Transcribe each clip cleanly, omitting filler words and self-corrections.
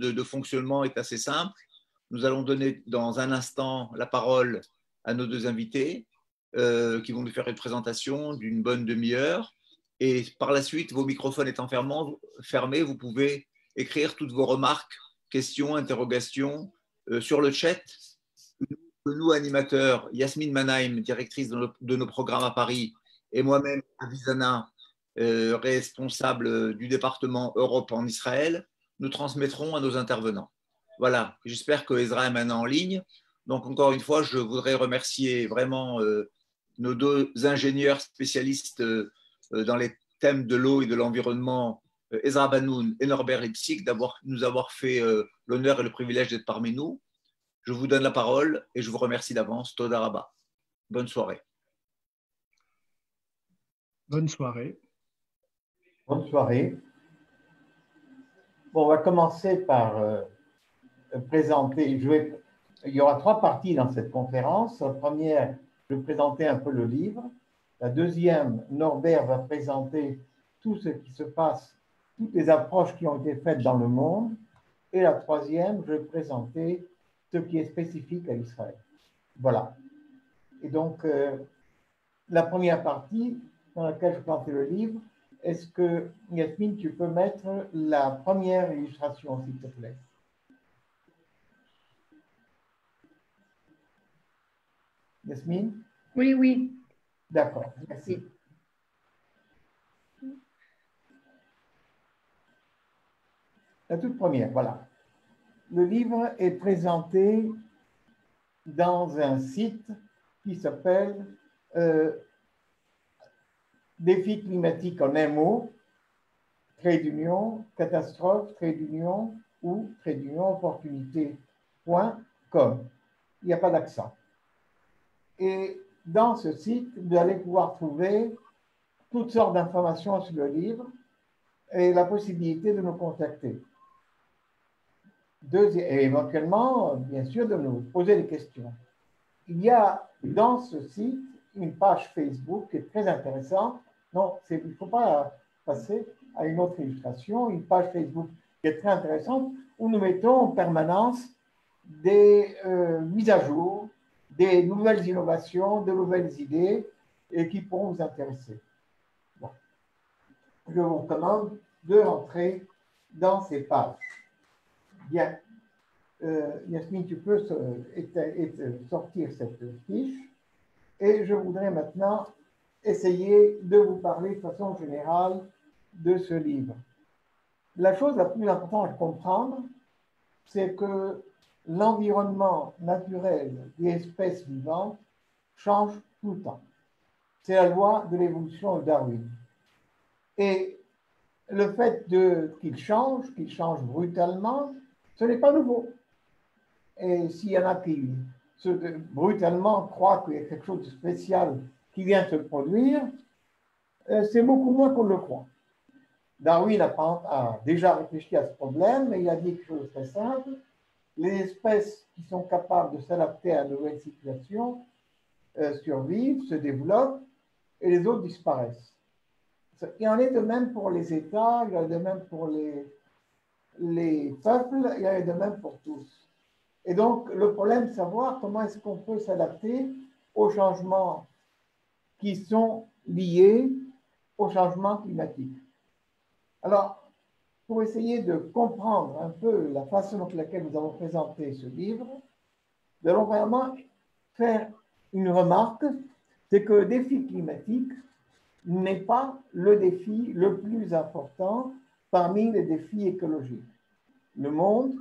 de fonctionnement est assez simple. Nous allons donner dans un instant la parole à nos deux invités qui vont nous faire une présentation d'une bonne demi-heure. Et par la suite, vos microphones étant fermés, vous pouvez écrire toutes vos remarques, questions, interrogations sur le chat. Nous, animateurs, Yasmine Mannheim, directrice de nos programmes à Paris, et moi-même, Avisana, responsable du département Europe en Israël, nous transmettrons à nos intervenants. Voilà, j'espère que Ezra est maintenant en ligne. Donc, encore une fois, je voudrais remercier vraiment nos deux ingénieurs spécialistes dans les thèmes de l'eau et de l'environnement, Ezra Banoun et Norbert Lipsik, nous avoir fait l'honneur et le privilège d'être parmi nous. Je vous donne la parole et je vous remercie d'avance. Toda Rabba. Bonne soirée. Bonne soirée. Bonne soirée. Bon, on va commencer par présenter. Il y aura trois parties dans cette conférence. La première, je vais présenter un peu le livre. La deuxième, Norbert va présenter tout ce qui se passe, toutes les approches qui ont été faites dans le monde. Et la troisième, je vais présenter ce qui est spécifique à Israël. Voilà. Et donc, la première partie dans laquelle je présentais le livre, est-ce que, Yasmine, tu peux mettre la première illustration, s'il te plaît? Yasmine? Oui, oui. D'accord, merci. La toute première, voilà. Le livre est présenté dans un site qui s'appelle Défi climatique en un mot, trait d'union, catastrophe, trait d'union ou trait d'union, opportunité.com. Il n'y a pas d'accent. Et dans ce site, vous allez pouvoir trouver toutes sortes d'informations sur le livre et la possibilité de nous contacter. Et éventuellement, bien sûr, de nous poser des questions. Il y a dans ce site une page Facebook qui est très intéressante. Non, il ne faut pas passer à une autre illustration. Une page Facebook qui est très intéressante où nous mettons en permanence des mises à jour, des nouvelles innovations, de nouvelles idées et qui pourront vous intéresser. Bon. Je vous recommande de rentrer dans ces pages. Bien. Yasmine, tu peux sortir cette fiche et je voudrais maintenant essayer de vous parler de façon générale de ce livre. La chose la plus importante à comprendre, c'est que l'environnement naturel des espèces vivantes change tout le temps. C'est la loi de l'évolution de Darwin. Et le fait qu'il change brutalement, ce n'est pas nouveau. Et s'il y en a qui brutalement croient qu'il y a quelque chose de spécial qui vient se produire, c'est beaucoup moins qu'on le croit. Darwin a déjà réfléchi à ce problème et il a dit quelque chose de très simple. Les espèces qui sont capables de s'adapter à une nouvelle situation survivent, se développent et les autres disparaissent. Il en est de même pour les États, il en est de même pour les peuples, il en est de même pour tous. Et donc, le problème, c'est de savoir comment est-ce qu'on peut s'adapter aux changements qui sont liés au changement climatique. Alors, pour essayer de comprendre un peu la façon dont laquelle nous avons présenté ce livre, nous allons vraiment faire une remarque, c'est que le défi climatique n'est pas le défi le plus important parmi les défis écologiques. Le monde,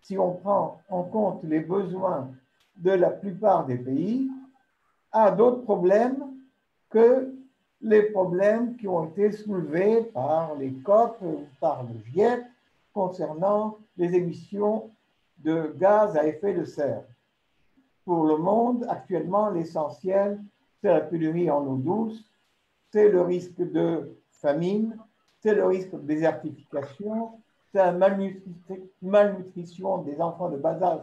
si on prend en compte les besoins de la plupart des pays, a d'autres problèmes que les problèmes qui ont été soulevés par les COP ou par le GIEC concernant les émissions de gaz à effet de serre. Pour le monde, actuellement, l'essentiel, c'est la pénurie en eau douce, c'est le risque de famine, c'est le risque de désertification, c'est la malnutrition des enfants de bas âge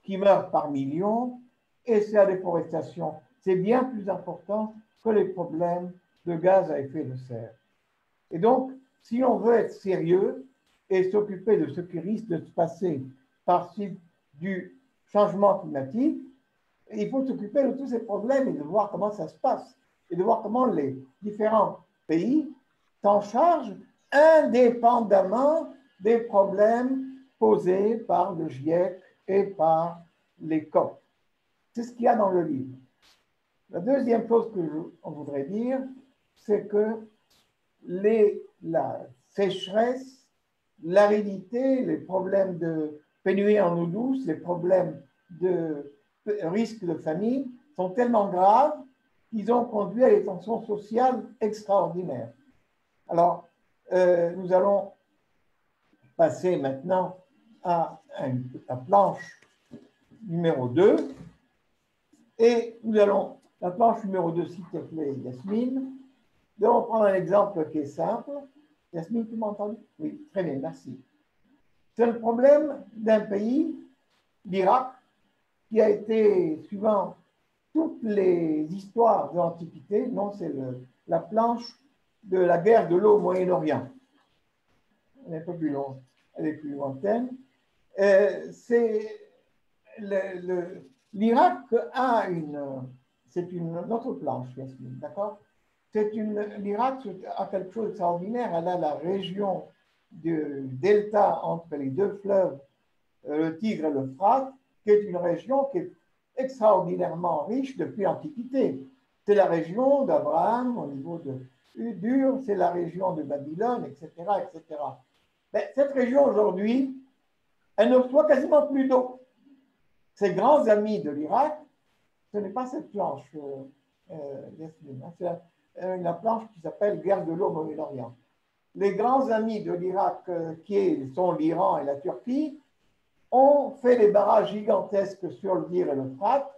qui meurent par millions, et c'est la déforestation. C'est bien plus important que les problèmes de gaz à effet de serre. Et donc, si on veut être sérieux, et s'occuper de ce qui risque de se passer par suite du changement climatique, il faut s'occuper de tous ces problèmes et de voir comment ça se passe et de voir comment les différents pays s'en chargent indépendamment des problèmes posés par le GIEC et par les COP. C'est ce qu'il y a dans le livre. La deuxième chose qu'on voudrait dire, c'est que la sécheresse, l'aridité, les problèmes de pénurie en eau douce, les problèmes de risque de famine sont tellement graves qu'ils ont conduit à des tensions sociales extraordinaires. Alors, nous allons passer maintenant à la planche numéro 2. Et nous allons, la planche numéro 2, s'il te plaît, Yasmine. Nous allons prendre un exemple qui est simple. Yasmine, tu m'as entendu? Oui, très bien, merci. C'est le problème d'un pays, l'Irak, qui a été, suivant toutes les histoires de l'Antiquité, non, c'est la planche de la guerre de l'eau au Moyen-Orient. Elle est un peu plus longue, elle est plus lointaine. C'est l'Irak a c'est une autre planche, Yasmine, d'accord? L'Irak a quelque chose d'extraordinaire. Elle a la région du delta entre les deux fleuves, le Tigre et l'Euphrate, qui est une région qui est extraordinairement riche depuis l'Antiquité. C'est la région d'Abraham au niveau de Ur, c'est la région de Babylone, etc., etc. Mais cette région aujourd'hui, elle ne reçoit quasiment plus d'eau. Ses grands amis de l'Irak, ce n'est pas cette planche, Yasmine, c'est la planche qui s'appelle Guerre de l'eau au Moyen-Orient. Les grands amis de l'Irak, qui sont l'Iran et la Turquie, ont fait des barrages gigantesques sur le Tigre et l'Euphrate.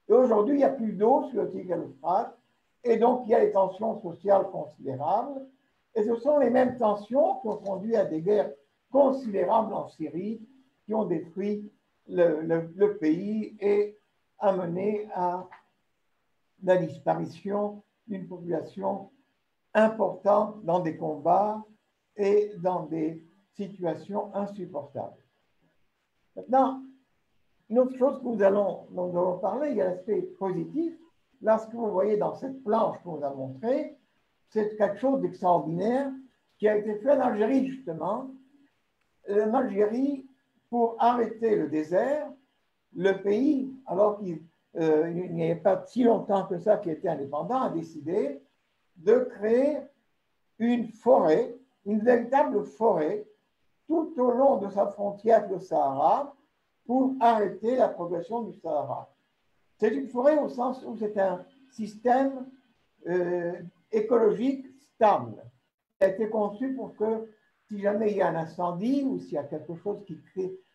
Et aujourd'hui, il n'y a plus d'eau sur le Tigre et l'Euphrate. Et donc, il y a des tensions sociales considérables. Et ce sont les mêmes tensions qui ont conduit à des guerres considérables en Syrie, qui ont détruit le pays et amené à la disparition d'une population importante dans des combats et dans des situations insupportables. Maintenant, une autre chose dont nous allons parler, il y a l'aspect positif. Là, ce que vous voyez dans cette planche qu'on vous a montrée, c'est quelque chose d'extraordinaire qui a été fait en Algérie, justement. En Algérie, pour arrêter le désert, le pays, alors qu'il n'y avait pas si longtemps que ça qui était indépendant, a décidé de créer une forêt, une véritable forêt, tout au long de sa frontière avec le Sahara, pour arrêter la progression du Sahara. C'est une forêt au sens où c'est un système écologique stable. Il a été conçu pour que si jamais il y a un incendie ou s'il y a quelque chose qui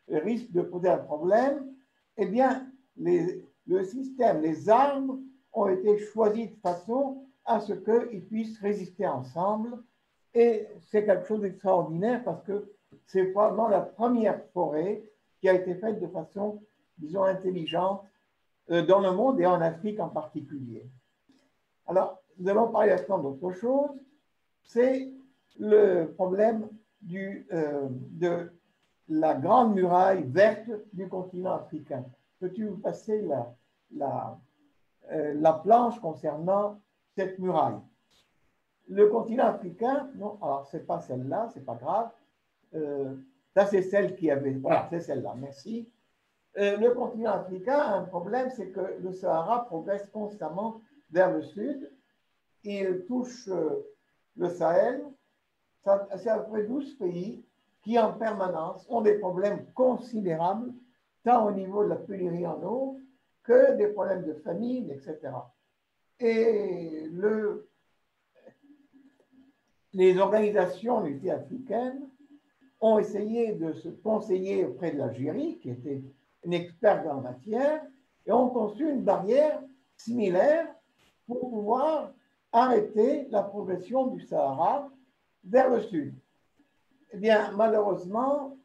risque de poser un problème, eh bien, le système, les arbres ont été choisis de façon à ce qu'ils puissent résister ensemble. Et c'est quelque chose d'extraordinaire parce que c'est probablement la première forêt qui a été faite de façon, disons, intelligente dans le monde et en Afrique en particulier. Alors, nous allons parler maintenant d'autre chose, c'est le problème de la grande muraille verte du continent africain. Peux-tu vous passer la planche concernant cette muraille? Le continent africain, non, alors c'est pas celle-là, c'est pas grave. Ça, c'est celle qui avait, voilà, c'est celle-là, merci. Le continent africain a un problème, c'est que le Sahara progresse constamment vers le sud. Il touche le Sahel. C'est à peu près 12 pays qui, en permanence, ont des problèmes considérables, tant au niveau de la pénurie en eau que des problèmes de famine, etc. Et les organisations multi-africaines ont essayé de se conseiller auprès de l'Algérie, qui était une experte en matière, et ont conçu une barrière similaire pour pouvoir arrêter la progression du Sahara vers le sud. Eh bien, malheureusement,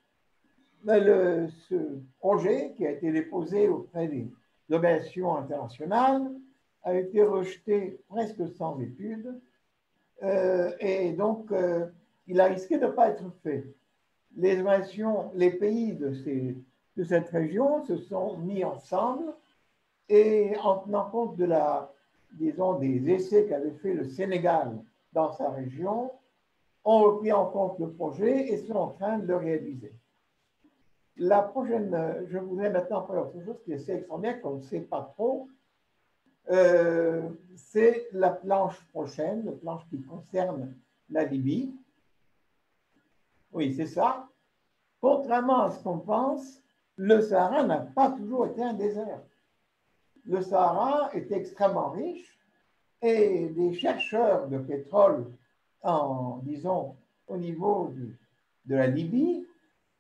ce projet qui a été déposé auprès des organisations internationales a été rejeté presque sans étude et donc il a risqué de ne pas être fait. les pays de cette région se sont mis ensemble et en tenant compte disons, des essais qu'avait fait le Sénégal dans sa région, ont repris en compte le projet et sont en train de le réaliser. La prochaine, je voudrais maintenant parler autre chose qui est assez extraordinaire, qu'on ne sait pas trop, c'est la planche prochaine, la planche qui concerne la Libye. Oui, c'est ça. Contrairement à ce qu'on pense, le Sahara n'a pas toujours été un désert. Le Sahara est extrêmement riche et des chercheurs de pétrole, disons, au niveau de la Libye,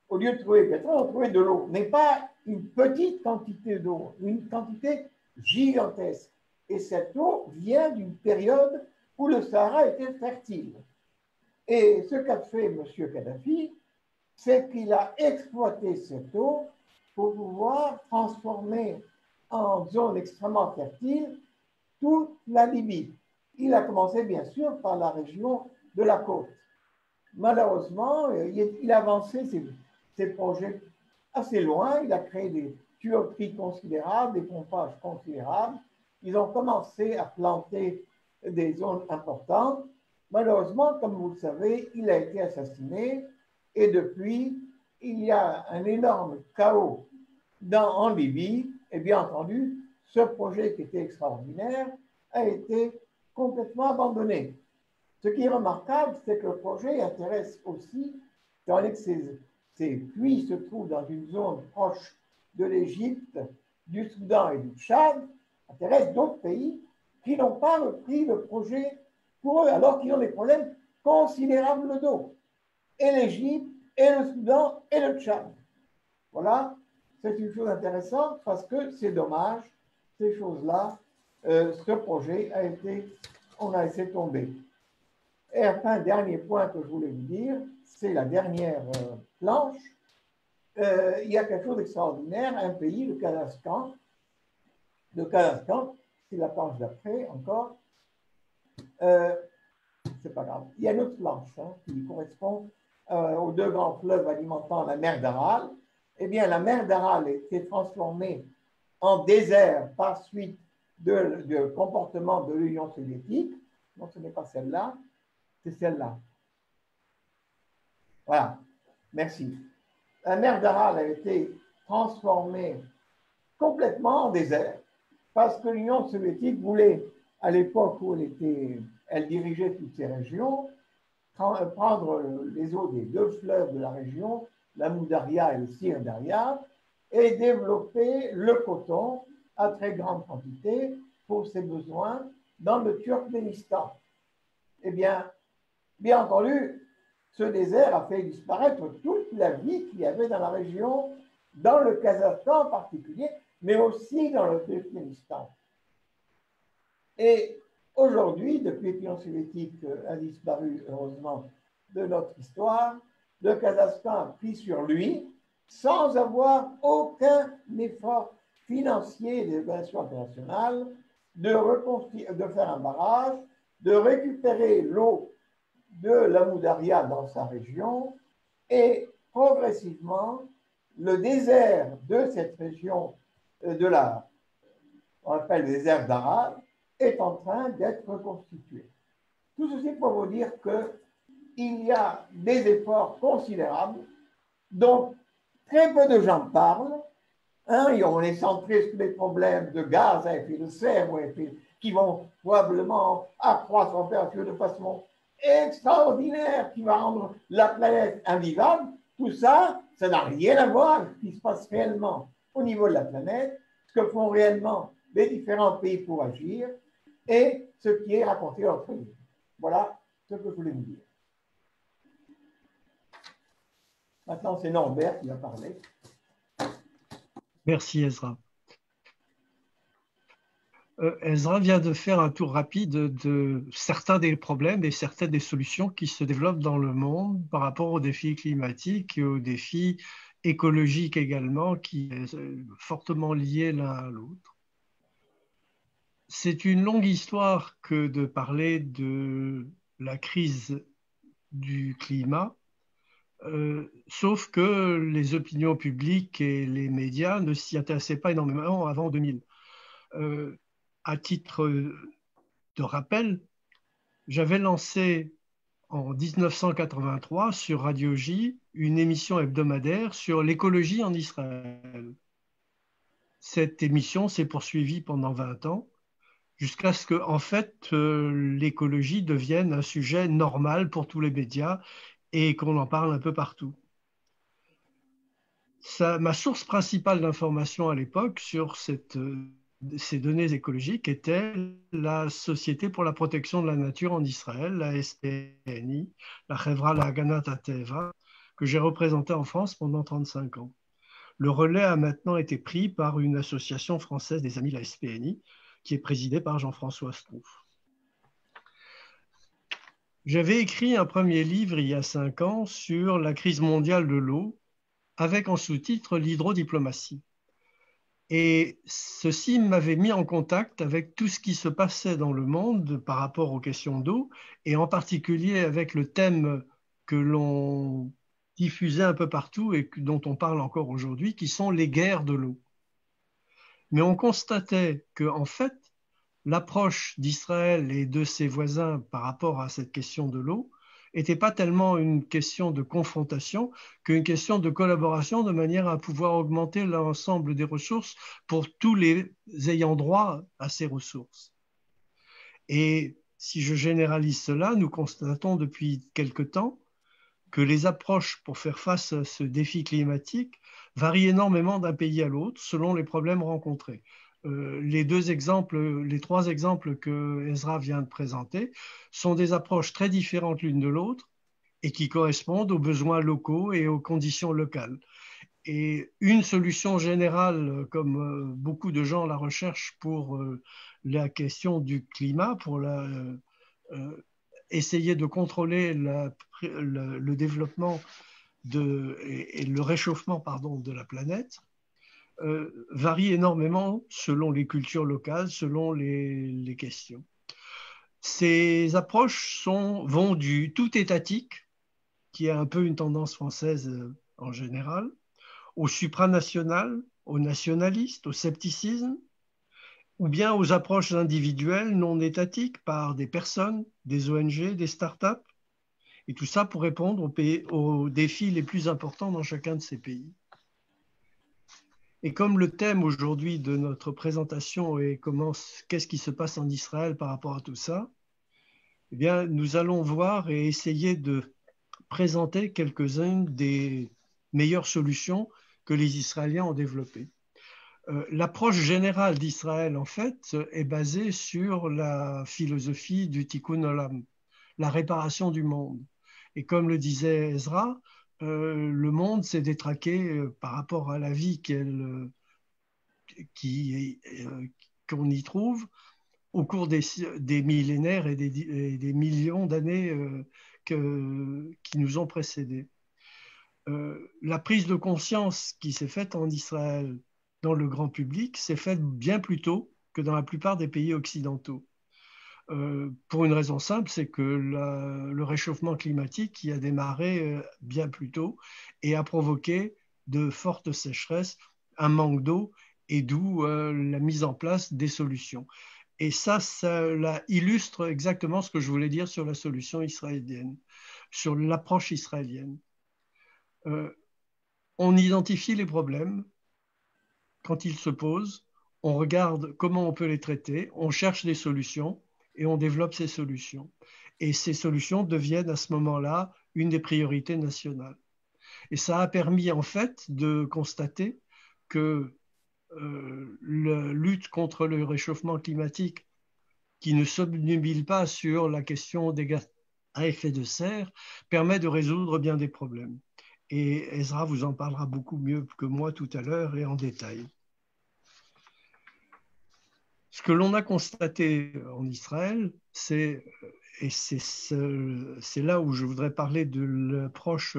au lieu de trouver pétrole, ont trouvé de l'eau. Mais pas une petite quantité d'eau, une quantité gigantesque. Et cette eau vient d'une période où le Sahara était fertile. Et ce qu'a fait M. Kadhafi, c'est qu'il a exploité cette eau pour pouvoir transformer en zone extrêmement fertile toute la Libye. Il a commencé bien sûr par la région de la côte. Malheureusement, il a avancé ses projets assez loin. Il a créé des tuyauteries considérables, des pompages considérables. Ils ont commencé à planter des zones importantes. Malheureusement, comme vous le savez, il a été assassiné et depuis, il y a un énorme chaos en Libye. Et bien entendu, ce projet qui était extraordinaire a été complètement abandonné. Ce qui est remarquable, c'est que le projet intéresse aussi, étant donné que ces puits se trouvent dans une zone proche de l'Égypte, du Soudan et du Tchad, intéresse d'autres pays qui n'ont pas repris le projet pour eux, alors qu'ils ont des problèmes considérables d'eau. Et l'Égypte, et le Soudan, et le Tchad. Voilà, c'est une chose intéressante parce que c'est dommage, ces choses-là, ce projet on a laissé tomber. Et enfin, dernier point que je voulais vous dire, c'est la dernière planche. Il y a quelque chose d'extraordinaire, un pays, le Kazakhstan. Le Kazakhstan, c'est la planche d'après encore. C'est pas grave. Il y a une autre planche qui correspond aux deux grands fleuves alimentant la mer d'Aral. Eh bien, la mer d'Aral a été transformée en désert par suite de comportement de l'Union soviétique. Non, ce n'est pas celle-là, c'est celle-là. Voilà, merci. La mer d'Aral a été transformée complètement en désert parce que l'Union soviétique voulait, à l'époque où elle dirigeait toutes ces régions, prendre les eaux des deux fleuves de la région, l'Amou Daria et le Sir Daria, et développer le coton à très grande quantité pour ses besoins dans le Turkménistan. Eh bien entendu, ce désert a fait disparaître toute la vie qu'il y avait dans la région, dans le Kazakhstan en particulier, mais aussi dans le Turkménistan. Et aujourd'hui, depuis que l'Union soviétique a disparu, heureusement, de notre histoire, le Kazakhstan a pris sur lui, sans avoir aucun effort financier des organisations internationales, de faire un barrage, de récupérer l'eau de l'Amou Daria dans sa région, et progressivement, le désert de cette région on appelle le désert d'Aral, est en train d'être reconstitué. Tout ceci pour vous dire qu'il y a des efforts considérables dont très peu de gens parlent. On est centré sur les problèmes de gaz à effet de serre qui vont probablement accroître la température de façon extraordinaire, qui va rendre la planète invivable. Tout ça, ça n'a rien à voir avec ce qui se passe réellement au niveau de la planète, ce que font réellement les différents pays pour agir et ce qui est raconté entre nous. Voilà ce que je voulais vous dire. Maintenant, c'est Norbert qui va parler. Merci Ezra. Ezra vient de faire un tour rapide de certains des problèmes et certaines des solutions qui se développent dans le monde par rapport aux défis climatiques et aux défis écologiques également, qui sont fortement liés l'un à l'autre. C'est une longue histoire que de parler de la crise du climat. sauf que les opinions publiques et les médias ne s'y intéressaient pas énormément avant 2000. À titre de rappel, j'avais lancé en 1983 sur Radio J une émission hebdomadaire sur l'écologie en Israël. Cette émission s'est poursuivie pendant 20 ans, jusqu'à ce que, en fait, l'écologie devienne un sujet normal pour tous les médias et qu'on en parle un peu partout. Ma source principale d'information à l'époque sur ces données écologiques était la Société pour la protection de la nature en Israël, la SPNI, la Chevra Lahaganat HaTeva, que j'ai représentée en France pendant 35 ans. Le relais a maintenant été pris par une association française des amis de la SPNI, qui est présidée par Jean-François Strouf. J'avais écrit un premier livre il y a 5 ans sur la crise mondiale de l'eau, avec en sous-titre l'hydrodiplomatie. Et ceci m'avait mis en contact avec tout ce qui se passait dans le monde par rapport aux questions d'eau, et en particulier avec le thème que l'on diffusait un peu partout et dont on parle encore aujourd'hui, qui sont les guerres de l'eau. Mais on constatait qu'en fait, l'approche d'Israël et de ses voisins par rapport à cette question de l'eau n'était pas tellement une question de confrontation qu'une question de collaboration de manière à pouvoir augmenter l'ensemble des ressources pour tous les ayant droit à ces ressources. Et si je généralise cela, nous constatons depuis quelque temps que les approches pour faire face à ce défi climatique varient énormément d'un pays à l'autre selon les problèmes rencontrés. Les trois exemples que Ezra vient de présenter sont des approches très différentes l'une de l'autre et qui correspondent aux besoins locaux et aux conditions locales. Et une solution générale, comme beaucoup de gens la recherchent pour la question du climat, pour essayer de contrôler le développement et le réchauffement de la planète, varie énormément selon les cultures locales, selon les questions. Ces approches vont du tout étatique, qui est un peu une tendance française en général, au supranational, au nationaliste, au scepticisme, ou bien aux approches individuelles non étatiques par des personnes, des ONG, des startups, et tout ça pour répondre aux défis les plus importants dans chacun de ces pays. Et comme le thème aujourd'hui de notre présentation est qu'est-ce qui se passe en Israël par rapport à tout ça, eh bien, nous allons voir et essayer de présenter quelques-unes des meilleures solutions que les Israéliens ont développées. L'approche générale d'Israël, en fait, est basée sur la philosophie du Tikkun Olam, la réparation du monde. Et comme le disait Ezra, le monde s'est détraqué par rapport à la vie qu'on y trouve au cours des millénaires et des millions d'années qui nous ont précédés. La prise de conscience qui s'est faite en Israël dans le grand public s'est faite bien plus tôt que dans la plupart des pays occidentaux. Pour une raison simple, c'est que le réchauffement climatique qui a démarré bien plus tôt et a provoqué de fortes sécheresses, un manque d'eau et d'où la mise en place des solutions. Et ça illustre exactement ce que je voulais dire sur la solution israélienne, sur l'approche israélienne. On identifie les problèmes quand ils se posent, on regarde comment on peut les traiter, on cherche des solutions et on développe ces solutions. Et ces solutions deviennent à ce moment-là une des priorités nationales. Et ça a permis en fait de constater que la lutte contre le réchauffement climatique, qui ne s'obnubile pas sur la question des gaz à effet de serre, permet de résoudre bien des problèmes. Et Ezra vous en parlera beaucoup mieux que moi tout à l'heure et en détail. Ce que l'on a constaté en Israël, c'est là où je voudrais parler de l'approche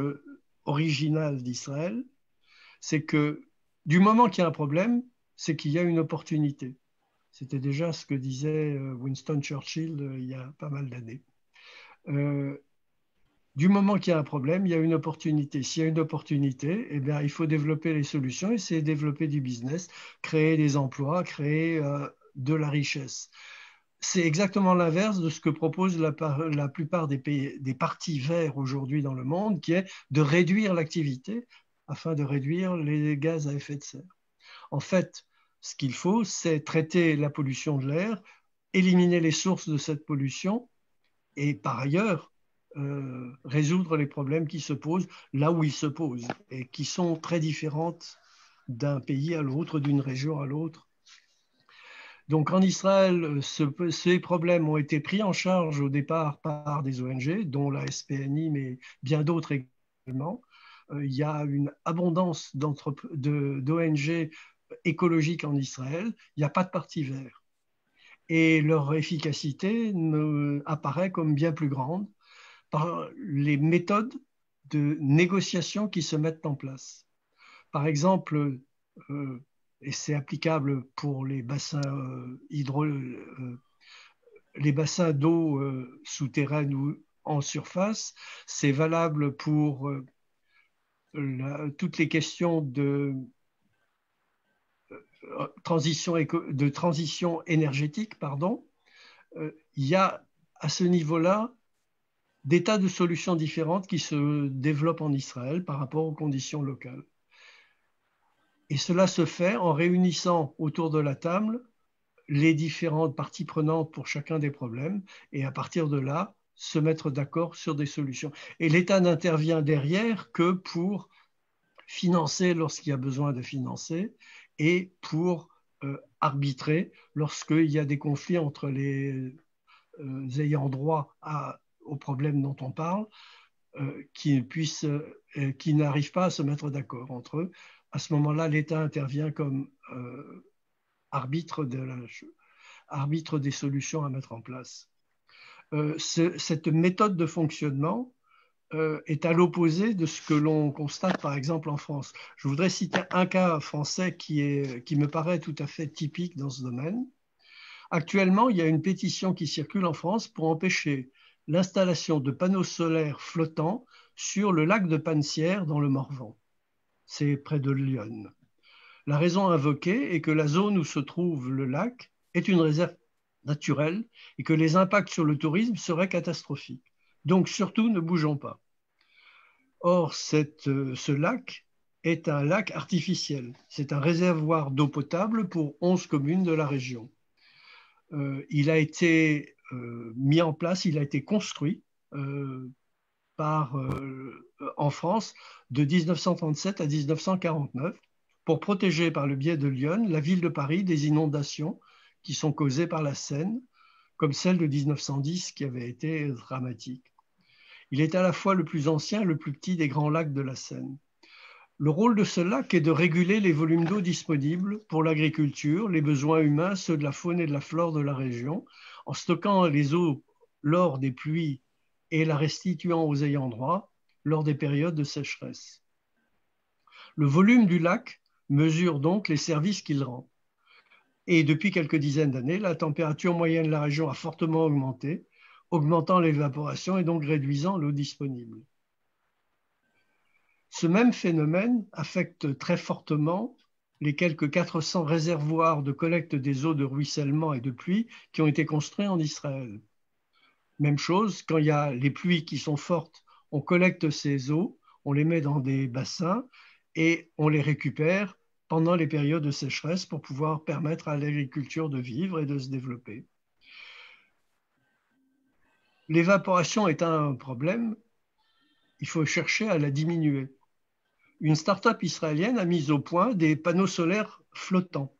originale d'Israël, c'est que du moment qu'il y a un problème, c'est qu'il y a une opportunité. C'était déjà ce que disait Winston Churchill il y a pas mal d'années. Du moment qu'il y a un problème, il y a une opportunité. S'il y a une opportunité, eh bien, il faut développer les solutions, essayer de développer du business, créer des emplois, créer de la richesse. C'est exactement l'inverse de ce que proposent la plupart des partis verts aujourd'hui dans le monde, qui est de réduire l'activité afin de réduire les gaz à effet de serre. En fait, ce qu'il faut, c'est traiter la pollution de l'air, éliminer les sources de cette pollution et par ailleurs résoudre les problèmes qui se posent là où ils se posent et qui sont très différentes d'un pays à l'autre, d'une région à l'autre. Donc en Israël, ces problèmes ont été pris en charge au départ par des ONG, dont la SPNI, mais bien d'autres également. Il y a une abondance d'ONG écologiques en Israël. Il n'y a pas de parti vert. Et leur efficacité apparaît comme bien plus grande par les méthodes de négociation qui se mettent en place. Par exemple, et c'est applicable pour les bassins les bassins d'eau souterraine ou en surface, c'est valable pour toutes les questions de transition énergétique, pardon. Il y a à ce niveau-là des tas de solutions différentes qui se développent en Israël par rapport aux conditions locales. Et cela se fait en réunissant autour de la table les différentes parties prenantes pour chacun des problèmes et à partir de là, se mettre d'accord sur des solutions. Et l'État n'intervient derrière que pour financer lorsqu'il y a besoin de financer et pour arbitrer lorsqu'il y a des conflits entre les ayants droit aux problèmes dont on parle, qui n'arrivent pas à se mettre d'accord entre eux. À ce moment-là, l'État intervient comme arbitre des solutions à mettre en place. Cette méthode de fonctionnement est à l'opposé de ce que l'on constate par exemple en France. Je voudrais citer un cas français qui me paraît tout à fait typique dans ce domaine. Actuellement, il y a une pétition qui circule en France pour empêcher l'installation de panneaux solaires flottants sur le lac de Pansières dans le Morvan. C'est près de Lyon. La raison invoquée est que la zone où se trouve le lac est une réserve naturelle et que les impacts sur le tourisme seraient catastrophiques. Donc surtout, ne bougeons pas. Or, ce lac est un lac artificiel. C'est un réservoir d'eau potable pour 11 communes de la région. Il a été mis en place, il a été construit en France de 1937 à 1949 pour protéger par le biais de Lyon la ville de Paris des inondations qui sont causées par la Seine, comme celle de 1910 qui avait été dramatique. Il est à la fois le plus ancien et le plus petit des grands lacs de la Seine. Le rôle de ce lac est de réguler les volumes d'eau disponibles pour l'agriculture, les besoins humains, ceux de la faune et de la flore de la région, en stockant les eaux lors des pluies et la restituant aux ayants droit lors des périodes de sécheresse. Le volume du lac mesure donc les services qu'il rend. Et depuis quelques dizaines d'années, la température moyenne de la région a fortement augmenté, augmentant l'évaporation et donc réduisant l'eau disponible. Ce même phénomène affecte très fortement les quelques 400 réservoirs de collecte des eaux de ruissellement et de pluie qui ont été construits en Israël. Même chose, quand il y a les pluies qui sont fortes, on collecte ces eaux, on les met dans des bassins et on les récupère pendant les périodes de sécheresse pour pouvoir permettre à l'agriculture de vivre et de se développer. L'évaporation est un problème, il faut chercher à la diminuer. Une start-up israélienne a mis au point des panneaux solaires flottants.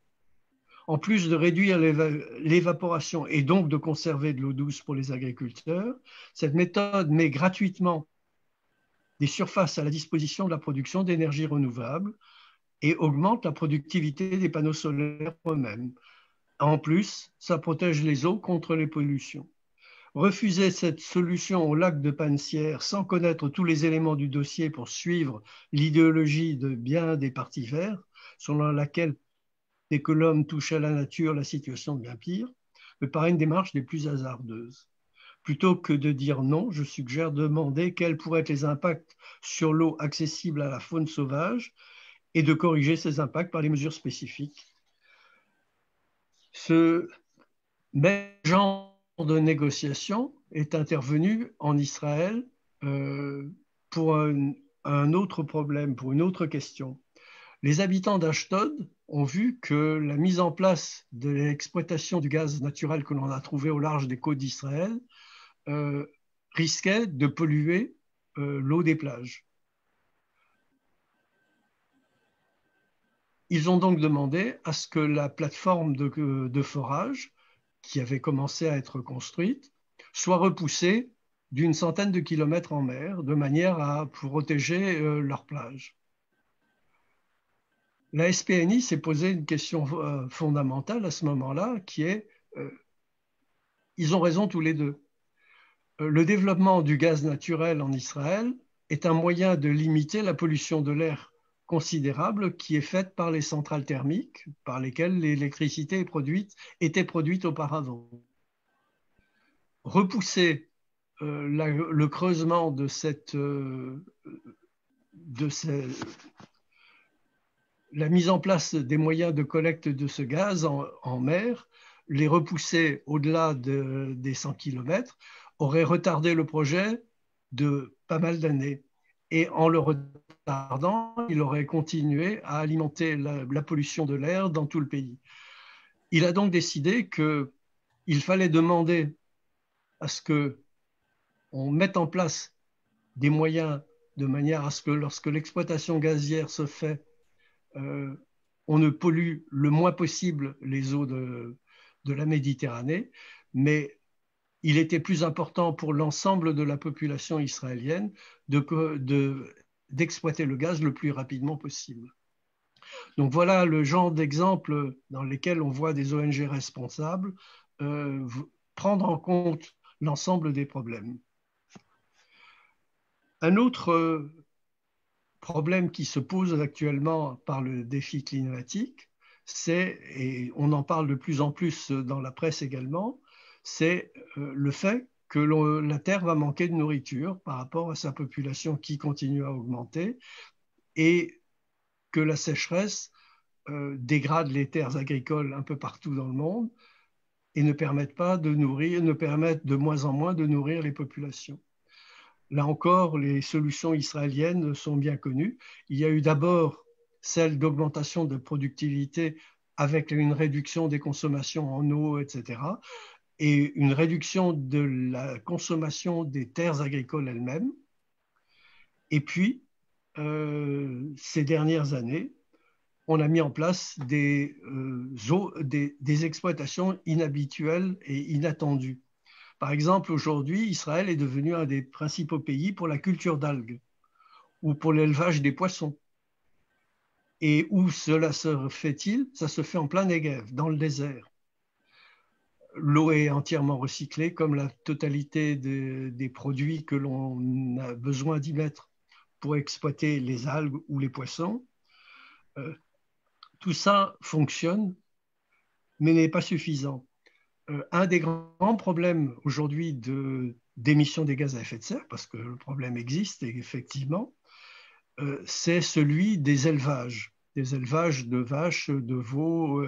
En plus de réduire l'évaporation et donc de conserver de l'eau douce pour les agriculteurs, cette méthode met gratuitement des surfaces à la disposition de la production d'énergie renouvelable et augmente la productivité des panneaux solaires eux-mêmes. En plus, ça protège les eaux contre les pollutions. Refuser cette solution au lac de Pansières sans connaître tous les éléments du dossier pour suivre l'idéologie de bien des partis verts, selon laquelle dès que l'homme touche à la nature, la situation devient pire, me paraît une démarche des plus hasardeuses. Plutôt que de dire non, je suggère de demander quels pourraient être les impacts sur l'eau accessible à la faune sauvage et de corriger ces impacts par les mesures spécifiques. Ce même genre de négociation est intervenu en Israël pour un autre problème, pour une autre question. Les habitants d'Ashdod ont vu que la mise en place de l'exploitation du gaz naturel que l'on a trouvé au large des côtes d'Israël risquait de polluer l'eau des plages. Ils ont donc demandé à ce que la plateforme de forage qui avait commencé à être construite soit repoussée d'une centaine de kilomètres en mer, de manière à protéger leurs plages. La SPNI s'est posé une question fondamentale à ce moment-là, qui est, ils ont raison tous les deux. Le développement du gaz naturel en Israël est un moyen de limiter la pollution de l'air considérable qui est faite par les centrales thermiques par lesquelles l'électricité était produite auparavant. Repousser le creusement de la mise en place des moyens de collecte de ce gaz en mer, les repousser au-delà des 100 km, aurait retardé le projet de pas mal d'années. Et en le retardant, il aurait continué à alimenter la pollution de l'air dans tout le pays. Il a donc décidé qu'il fallait demander à ce qu'on mette en place des moyens de manière à ce que lorsque l'exploitation gazière se fait, on ne pollue le moins possible les eaux de la Méditerranée, mais il était plus important pour l'ensemble de la population israélienne d'exploiter le gaz le plus rapidement possible. Donc voilà le genre d'exemple dans lesquels on voit des ONG responsables prendre en compte l'ensemble des problèmes. Un autre problème qui se pose actuellement par le défi climatique, et on en parle de plus en plus dans la presse également, c'est le fait que la Terre va manquer de nourriture par rapport à sa population qui continue à augmenter et que la sécheresse dégrade les terres agricoles un peu partout dans le monde et ne permettent de moins en moins de nourrir les populations. Là encore, les solutions israéliennes sont bien connues. Il y a eu d'abord celle d'augmentation de productivité avec une réduction des consommations en eau, etc., et une réduction de la consommation des terres agricoles elles-mêmes. Et puis, ces dernières années, on a mis en place des exploitations inhabituelles et inattendues. Par exemple, aujourd'hui, Israël est devenu un des principaux pays pour la culture d'algues ou pour l'élevage des poissons. Et où cela se fait-il? Ça se fait en plein Negev, dans le désert. L'eau est entièrement recyclée, comme la totalité des produits que l'on a besoin d'y mettre pour exploiter les algues ou les poissons. Tout ça fonctionne, mais n'est pas suffisant. Un des grands problèmes aujourd'hui d'émission des gaz à effet de serre, parce que le problème existe effectivement, c'est celui des élevages de vaches, de veaux,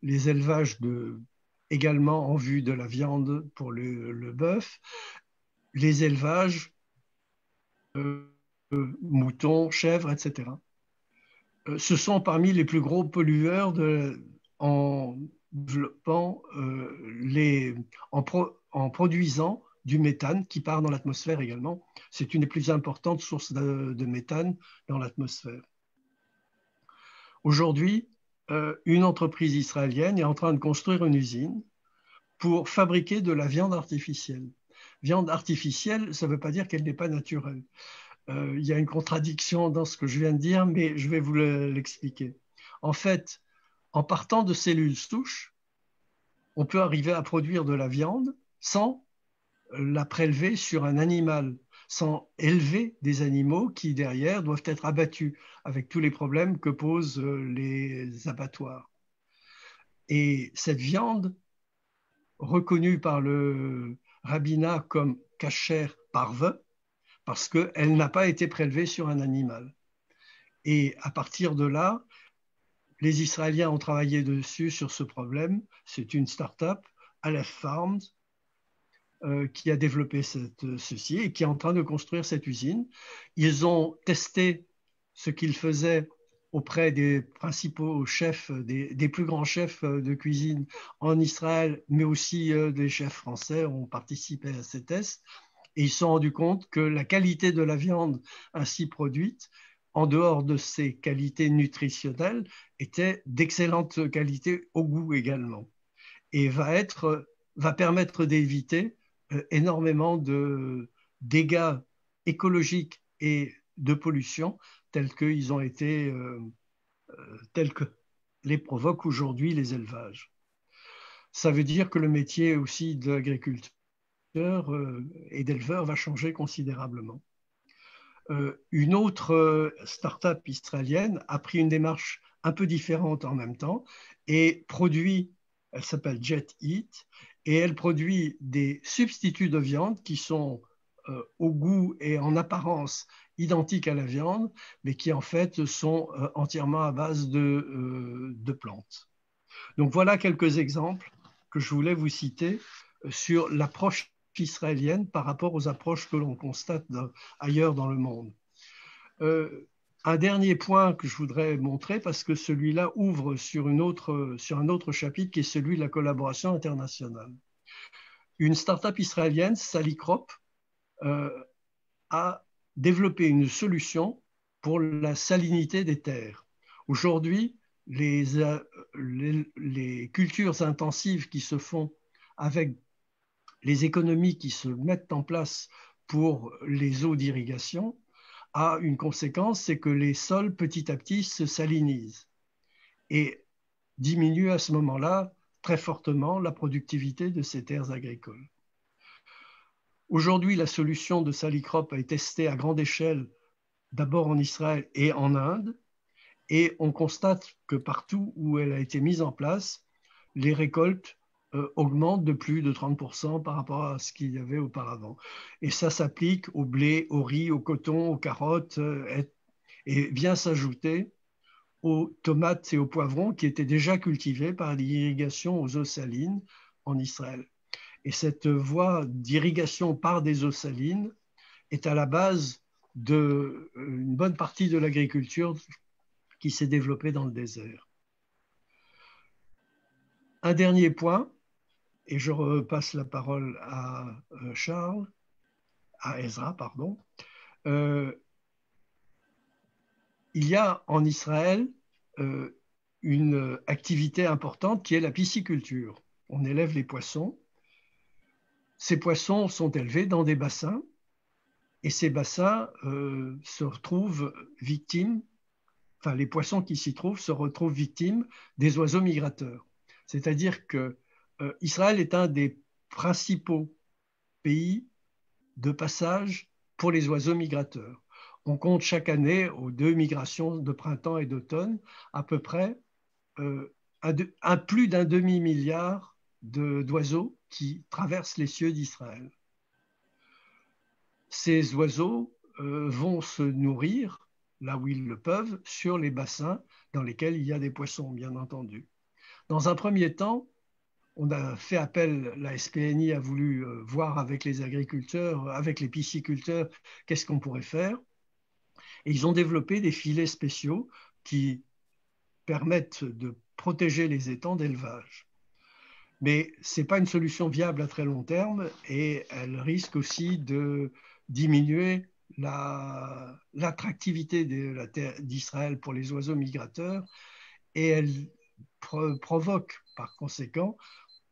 les élevages également en vue de la viande pour le bœuf, les élevages moutons, chèvres, etc. Ce sont parmi les plus gros pollueurs en développant en produisant du méthane qui part dans l'atmosphère également. C'est une des plus importantes sources de méthane dans l'atmosphère. Aujourd'hui, une entreprise israélienne est en train de construire une usine pour fabriquer de la viande artificielle. Viande artificielle, ça ne veut pas dire qu'elle n'est pas naturelle. Il y a une contradiction dans ce que je viens de dire, mais je vais vous l'expliquer. En fait, en partant de cellules souches, on peut arriver à produire de la viande sans la prélever sur un animal, sans élever des animaux qui, derrière, doivent être abattus, avec tous les problèmes que posent les abattoirs. Et cette viande, reconnue par Rabina comme kasher parve, parce qu'elle n'a pas été prélevée sur un animal. Et à partir de là, les Israéliens ont travaillé dessus sur ce problème. C'est une start-up, Aleph Farms, qui a développé ceci et qui est en train de construire cette usine. Ils ont testé ce qu'ils faisaient auprès des principaux chefs, des plus grands chefs de cuisine en Israël, mais aussi des chefs français ont participé à ces tests. Et ils se sont rendus compte que la qualité de la viande ainsi produite, en dehors de ses qualités nutritionnelles, était d'excellente qualité au goût également. Et va permettre d'éviter énormément de dégâts écologiques et de pollution tels que les provoquent aujourd'hui les élevages. Ça veut dire que le métier aussi d'agriculteur et d'éleveur va changer considérablement. Une autre start-up israélienne a pris une démarche un peu différente en même temps et produit, elle s'appelle Jet Eat, et elle produit des substituts de viande qui sont au goût et en apparence identiques à la viande, mais qui en fait sont entièrement à base de plantes. Donc voilà quelques exemples que je voulais vous citer sur l'approche israélienne par rapport aux approches que l'on constate ailleurs dans le monde. Un dernier point que je voudrais montrer, parce que celui-là ouvre sur un autre chapitre qui est celui de la collaboration internationale. Une start-up israélienne, Salicrop, a développé une solution pour la salinité des terres. Aujourd'hui, les cultures intensives qui se font avec les économies qui se mettent en place pour les eaux d'irrigation a une conséquence, c'est que les sols petit à petit se salinisent et diminuent à ce moment-là très fortement la productivité de ces terres agricoles. Aujourd'hui, la solution de Salicrop a été testée à grande échelle, d'abord en Israël et en Inde, et on constate que partout où elle a été mise en place, les récoltes augmentent de plus de 30% par rapport à ce qu'il y avait auparavant. Et ça s'applique au blé, au riz, au coton, aux carottes, et vient s'ajouter aux tomates et aux poivrons qui étaient déjà cultivés par l'irrigation aux eaux salines en Israël. Et cette voie d'irrigation par des eaux salines est à la base d'une bonne partie de l'agriculture qui s'est développée dans le désert. Un dernier point, et je repasse la parole à Ezra, pardon. Il y a en Israël une activité importante qui est la pisciculture. On élève les poissons. Ces poissons sont élevés dans des bassins et ces bassins se retrouvent victimes, enfin les poissons qui s'y trouvent se retrouvent victimes des oiseaux migrateurs. C'est-à-dire que Israël est un des principaux pays de passage pour les oiseaux migrateurs. On compte chaque année aux 2 migrations de printemps et d'automne à peu près plus d'un demi-milliard d'oiseaux qui traversent les cieux d'Israël. Ces oiseaux vont se nourrir, là où ils le peuvent, sur les bassins dans lesquels il y a des poissons, bien entendu. Dans un premier temps, on a fait appel, la SPNI a voulu voir avec les agriculteurs, avec les pisciculteurs, qu'est-ce qu'on pourrait faire. Et ils ont développé des filets spéciaux qui permettent de protéger les étangs d'élevage. Mais ce n'est pas une solution viable à très long terme et elle risque aussi de diminuer l'attractivité d'Israël pour les oiseaux migrateurs et elle provoque par conséquent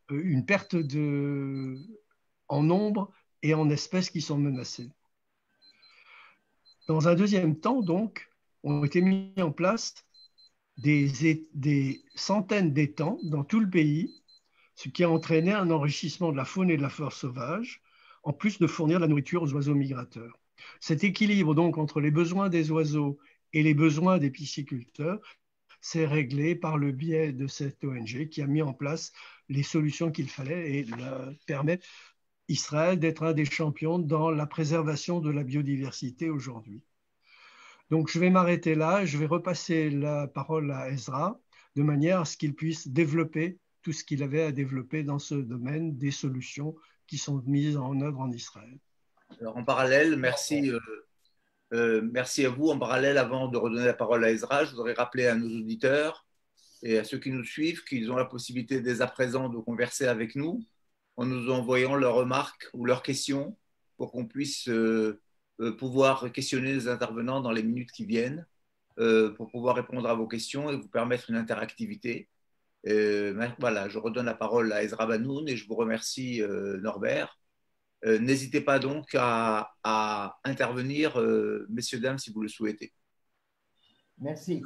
une perte en nombre et en espèces qui sont menacées. Dans un deuxième temps, donc, ont été mis en place des centaines d'étangs dans tout le pays, ce qui a entraîné un enrichissement de la faune et de la flore sauvage, en plus de fournir de la nourriture aux oiseaux migrateurs. Cet équilibre donc entre les besoins des oiseaux et les besoins des pisciculteurs s'est réglé par le biais de cette ONG qui a mis en place les solutions qu'il fallait et permet Israël d'être un des champions dans la préservation de la biodiversité aujourd'hui. Donc, je vais m'arrêter là. Je vais repasser la parole à Ezra de manière à ce qu'il puisse développer tout ce qu'il avait à développer dans ce domaine des solutions qui sont mises en œuvre en Israël. Alors, en parallèle, merci à vous. En parallèle, avant de redonner la parole à Ezra, je voudrais rappeler à nos auditeurs et à ceux qui nous suivent qu'ils ont la possibilité dès à présent de converser avec nous en nous envoyant leurs remarques ou leurs questions pour qu'on puisse pouvoir questionner les intervenants dans les minutes qui viennent pour pouvoir répondre à vos questions et vous permettre une interactivité. Voilà, je redonne la parole à Ezra Banoun et je vous remercie, Norbert. N'hésitez pas donc à intervenir, messieurs, dames, si vous le souhaitez. Merci.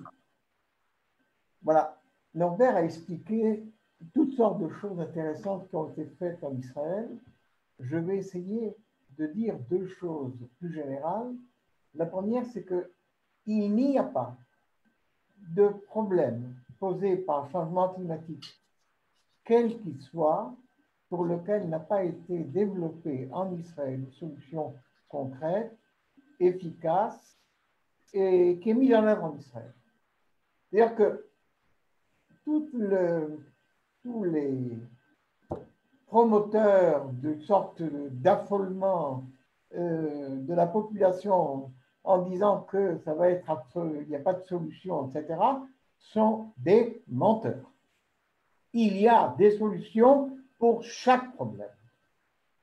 Voilà, Norbert a expliqué toutes sortes de choses intéressantes qui ont été faites en Israël. Je vais essayer de dire deux choses plus générales. La première, c'est qu'il n'y a pas de problème posé par le changement climatique, quel qu'il soit, pour lequel n'a pas été développée en Israël une solution concrète, efficace et qui est mise en œuvre en Israël. C'est-à-dire que tous les promoteurs de sorte d'affolement de la population en disant que ça va être affreux, il n'y a pas de solution, etc., sont des menteurs. Il y a des solutions pour chaque problème.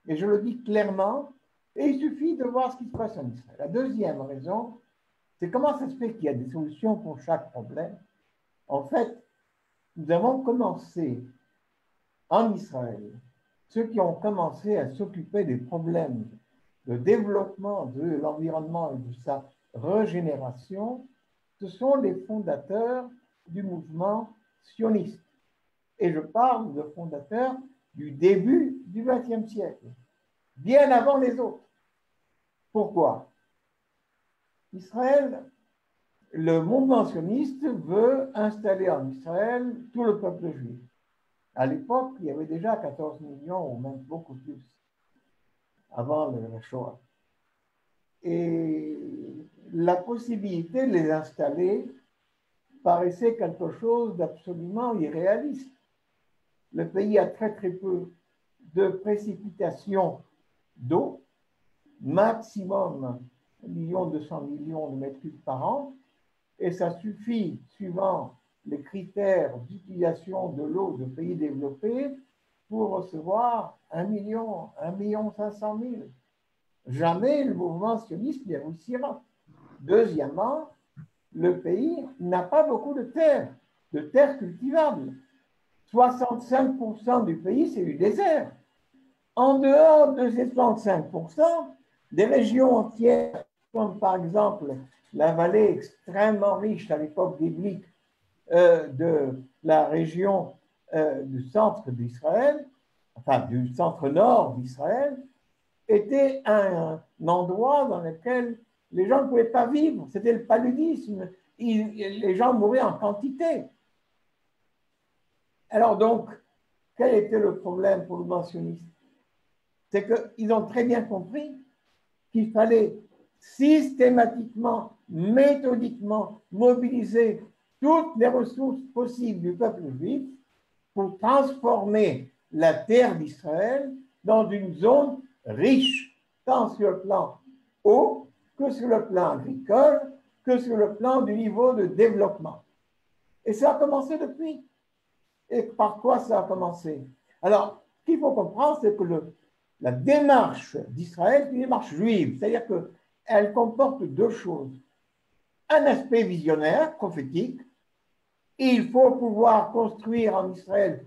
Et je le dis clairement, et il suffit de voir ce qui se passe en Israël. La deuxième raison, c'est comment ça se fait qu'il y a des solutions pour chaque problème. En fait, nous avons commencé en Israël, ceux qui ont commencé à s'occuper des problèmes de développement de l'environnement et de sa régénération, ce sont les fondateurs du mouvement sioniste. Et je parle de fondateurs du début du XXe siècle, bien avant les autres. Pourquoi? Israël, le mouvement sioniste veut installer en Israël tout le peuple juif. À l'époque, il y avait déjà 14 millions, ou même beaucoup plus, avant la Shoah. Et la possibilité de les installer paraissait quelque chose d'absolument irréaliste. Le pays a très très peu de précipitations d'eau, maximum 1,2 million de mètres cubes par an, et ça suffit, suivant les critères d'utilisation de l'eau de pays développés, pour recevoir 1,5 million. Jamais le mouvement sioniste n'y réussira. Deuxièmement, le pays n'a pas beaucoup de terres cultivables. 65% du pays, c'est du désert. En dehors de ces 65%, des régions entières, comme par exemple la vallée extrêmement riche à l'époque biblique de la région du centre d'Israël, enfin du centre-nord d'Israël, était un endroit dans lequel les gens ne pouvaient pas vivre. C'était le paludisme. Les gens mouraient en quantité. Alors donc, quel était le problème pour le mentionniste? C'est qu'ils ont très bien compris qu'il fallait systématiquement, méthodiquement mobiliser toutes les ressources possibles du peuple juif pour transformer la terre d'Israël dans une zone riche, tant sur le plan eau que sur le plan agricole, que sur le plan du niveau de développement. Et ça a commencé depuis. Et par quoi ça a commencé? Alors, ce qu'il faut comprendre, c'est que la démarche d'Israël est une démarche juive, c'est-à-dire qu'elle comporte deux choses. Un aspect visionnaire, prophétique. Il faut pouvoir construire en Israël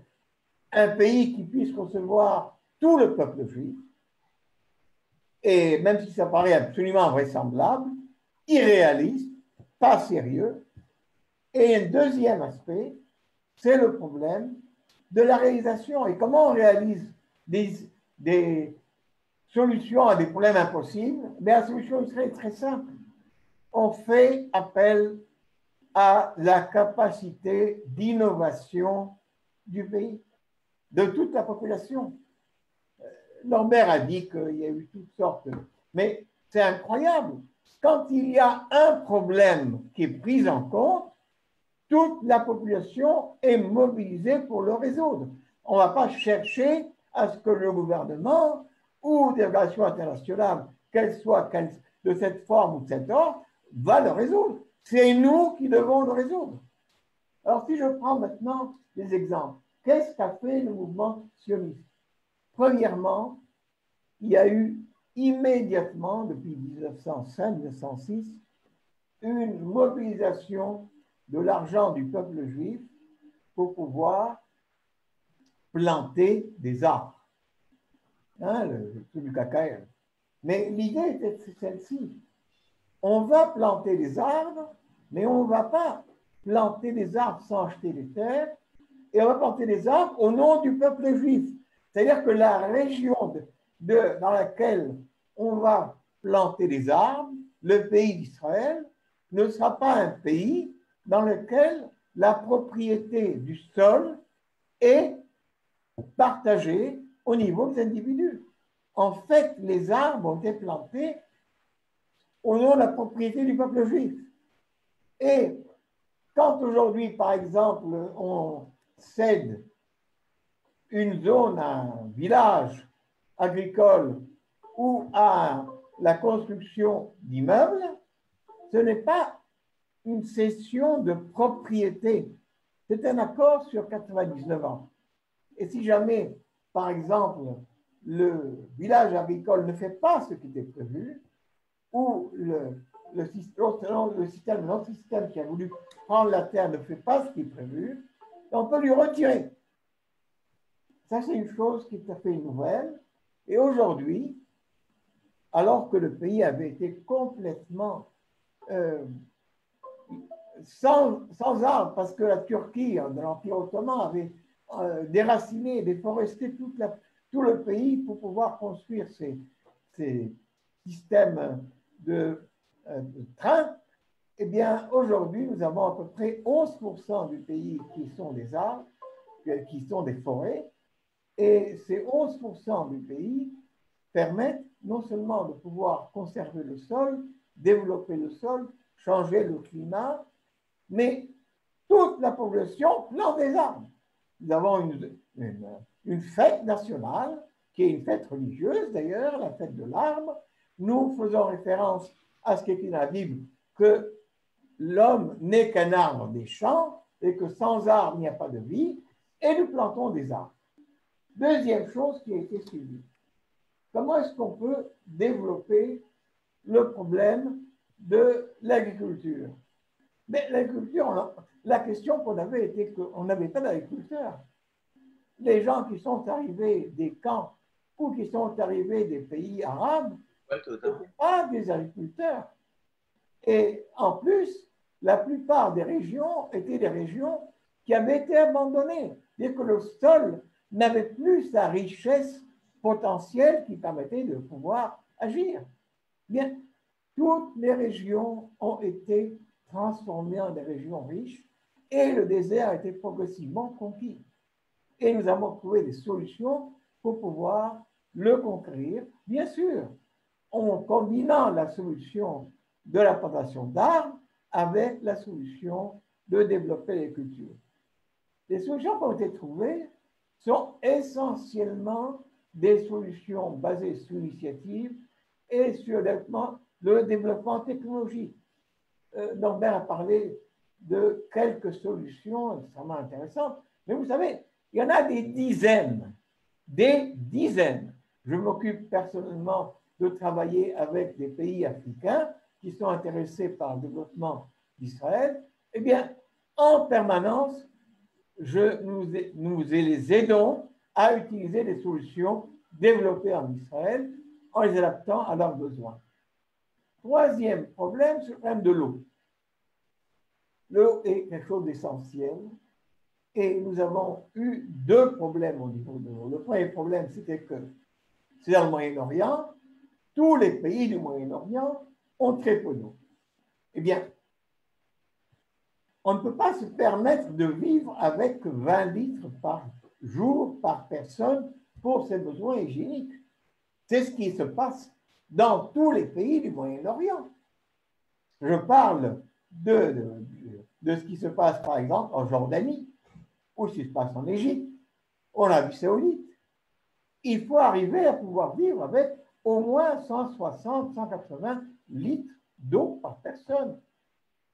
un pays qui puisse recevoir tout le peuple juif. Et même si ça paraît absolument invraisemblable, irréaliste, pas sérieux. Et un deuxième aspect, c'est le problème de la réalisation. Et comment on réalise des solutions à des problèmes impossibles? Mais la solution serait très simple. On fait appel à la capacité d'innovation du pays, de toute la population. Lambert a dit qu'il y a eu toutes sortes, mais c'est incroyable. Quand il y a un problème qui est pris en compte, toute la population est mobilisée pour le résoudre. On ne va pas chercher à ce que le gouvernement ou des relations internationales, qu'elles soient de cette forme ou de cette autre, va le résoudre. C'est nous qui devons le résoudre. Alors, si je prends maintenant des exemples, qu'est-ce qu'a fait le mouvement sioniste? Premièrement, il y a eu immédiatement, depuis 1905-1906, une mobilisation de l'argent du peuple juif pour pouvoir planter des arbres. Hein, le truc du cacaï. Mais l'idée était celle-ci. On va planter des arbres, mais on ne va pas planter des arbres sans acheter des terres, et on va planter des arbres au nom du peuple juif. C'est-à-dire que la région dans laquelle on va planter des arbres, le pays d'Israël, ne sera pas un pays dans lequel la propriété du sol est partagée au niveau des individus. En fait, les arbres ont été plantés au nom de la propriété du peuple juif. Et quand aujourd'hui, par exemple, on cède une zone à un village agricole ou à la construction d'immeubles, ce n'est pas une cession de propriété. C'est un accord sur 99 ans. Et si jamais, par exemple, le village agricole ne fait pas ce qui était prévu, ou le système, notre système qui a voulu prendre la terre ne fait pas ce qui est prévu, on peut lui retirer. Ça, c'est une chose qui est tout à fait nouvelle. Et aujourd'hui, alors que le pays avait été complètement sans arbres, parce que la Turquie, de l'Empire ottoman, avait déraciné, déforesté tout le pays pour pouvoir construire ces systèmes de trains, eh bien, aujourd'hui, nous avons à peu près 11% du pays qui sont des arbres, qui sont des forêts, et ces 11% du pays permettent non seulement de pouvoir conserver le sol, développer le sol, changer le climat, mais toute la population plante des arbres. Nous avons une fête nationale, qui est une fête religieuse d'ailleurs, la fête de l'arbre. Nous faisons référence à ce qui est écrit dans la Bible, que l'homme n'est qu'un arbre des champs et que sans arbre, il n'y a pas de vie, et nous plantons des arbres. Deuxième chose qui a été suivie. Comment est-ce qu'on peut développer le problème de l'agriculture? Mais l'agriculture, la question qu'on avait était qu'on n'avait pas d'agriculteurs. Les gens qui sont arrivés des camps ou qui sont arrivés des pays arabes n'étaient pas des agriculteurs. Et en plus, la plupart des régions étaient des régions qui avaient été abandonnées. C'est-à-dire que le sol n'avait plus sa richesse potentielle qui permettait de pouvoir agir. Bien, toutes les régions ont été transformées en des régions riches et le désert a été progressivement conquis. Et nous avons trouvé des solutions pour pouvoir le conquérir, bien sûr, en combinant la solution de la plantation d'arbres avec la solution de développer les cultures. Les solutions qui ont été trouvées sont essentiellement des solutions basées sur l'initiative et sur le développement technologique. Norbert a parlé de quelques solutions extrêmement intéressantes, mais vous savez, il y en a des dizaines, des dizaines. Je m'occupe personnellement de travailler avec des pays africains qui sont intéressés par le développement d'Israël. Eh bien, en permanence, nous les aidons à utiliser des solutions développées en Israël en les adaptant à leurs besoins. Troisième problème, c'est le problème de l'eau. L'eau est quelque chose d'essentiel et nous avons eu deux problèmes au niveau de l'eau. Le premier problème, c'était que c'est dans le Moyen-Orient, tous les pays du Moyen-Orient ont très peu d'eau. Eh bien, on ne peut pas se permettre de vivre avec 20 litres par jour, par personne, pour ses besoins hygiéniques. C'est ce qui se passe dans tous les pays du Moyen-Orient. Je parle de ce qui se passe, par exemple, en Jordanie, ou ce qui se passe en Égypte, en Arabie Saoudite. Il faut arriver à pouvoir vivre avec au moins 160, 180 litres d'eau par personne.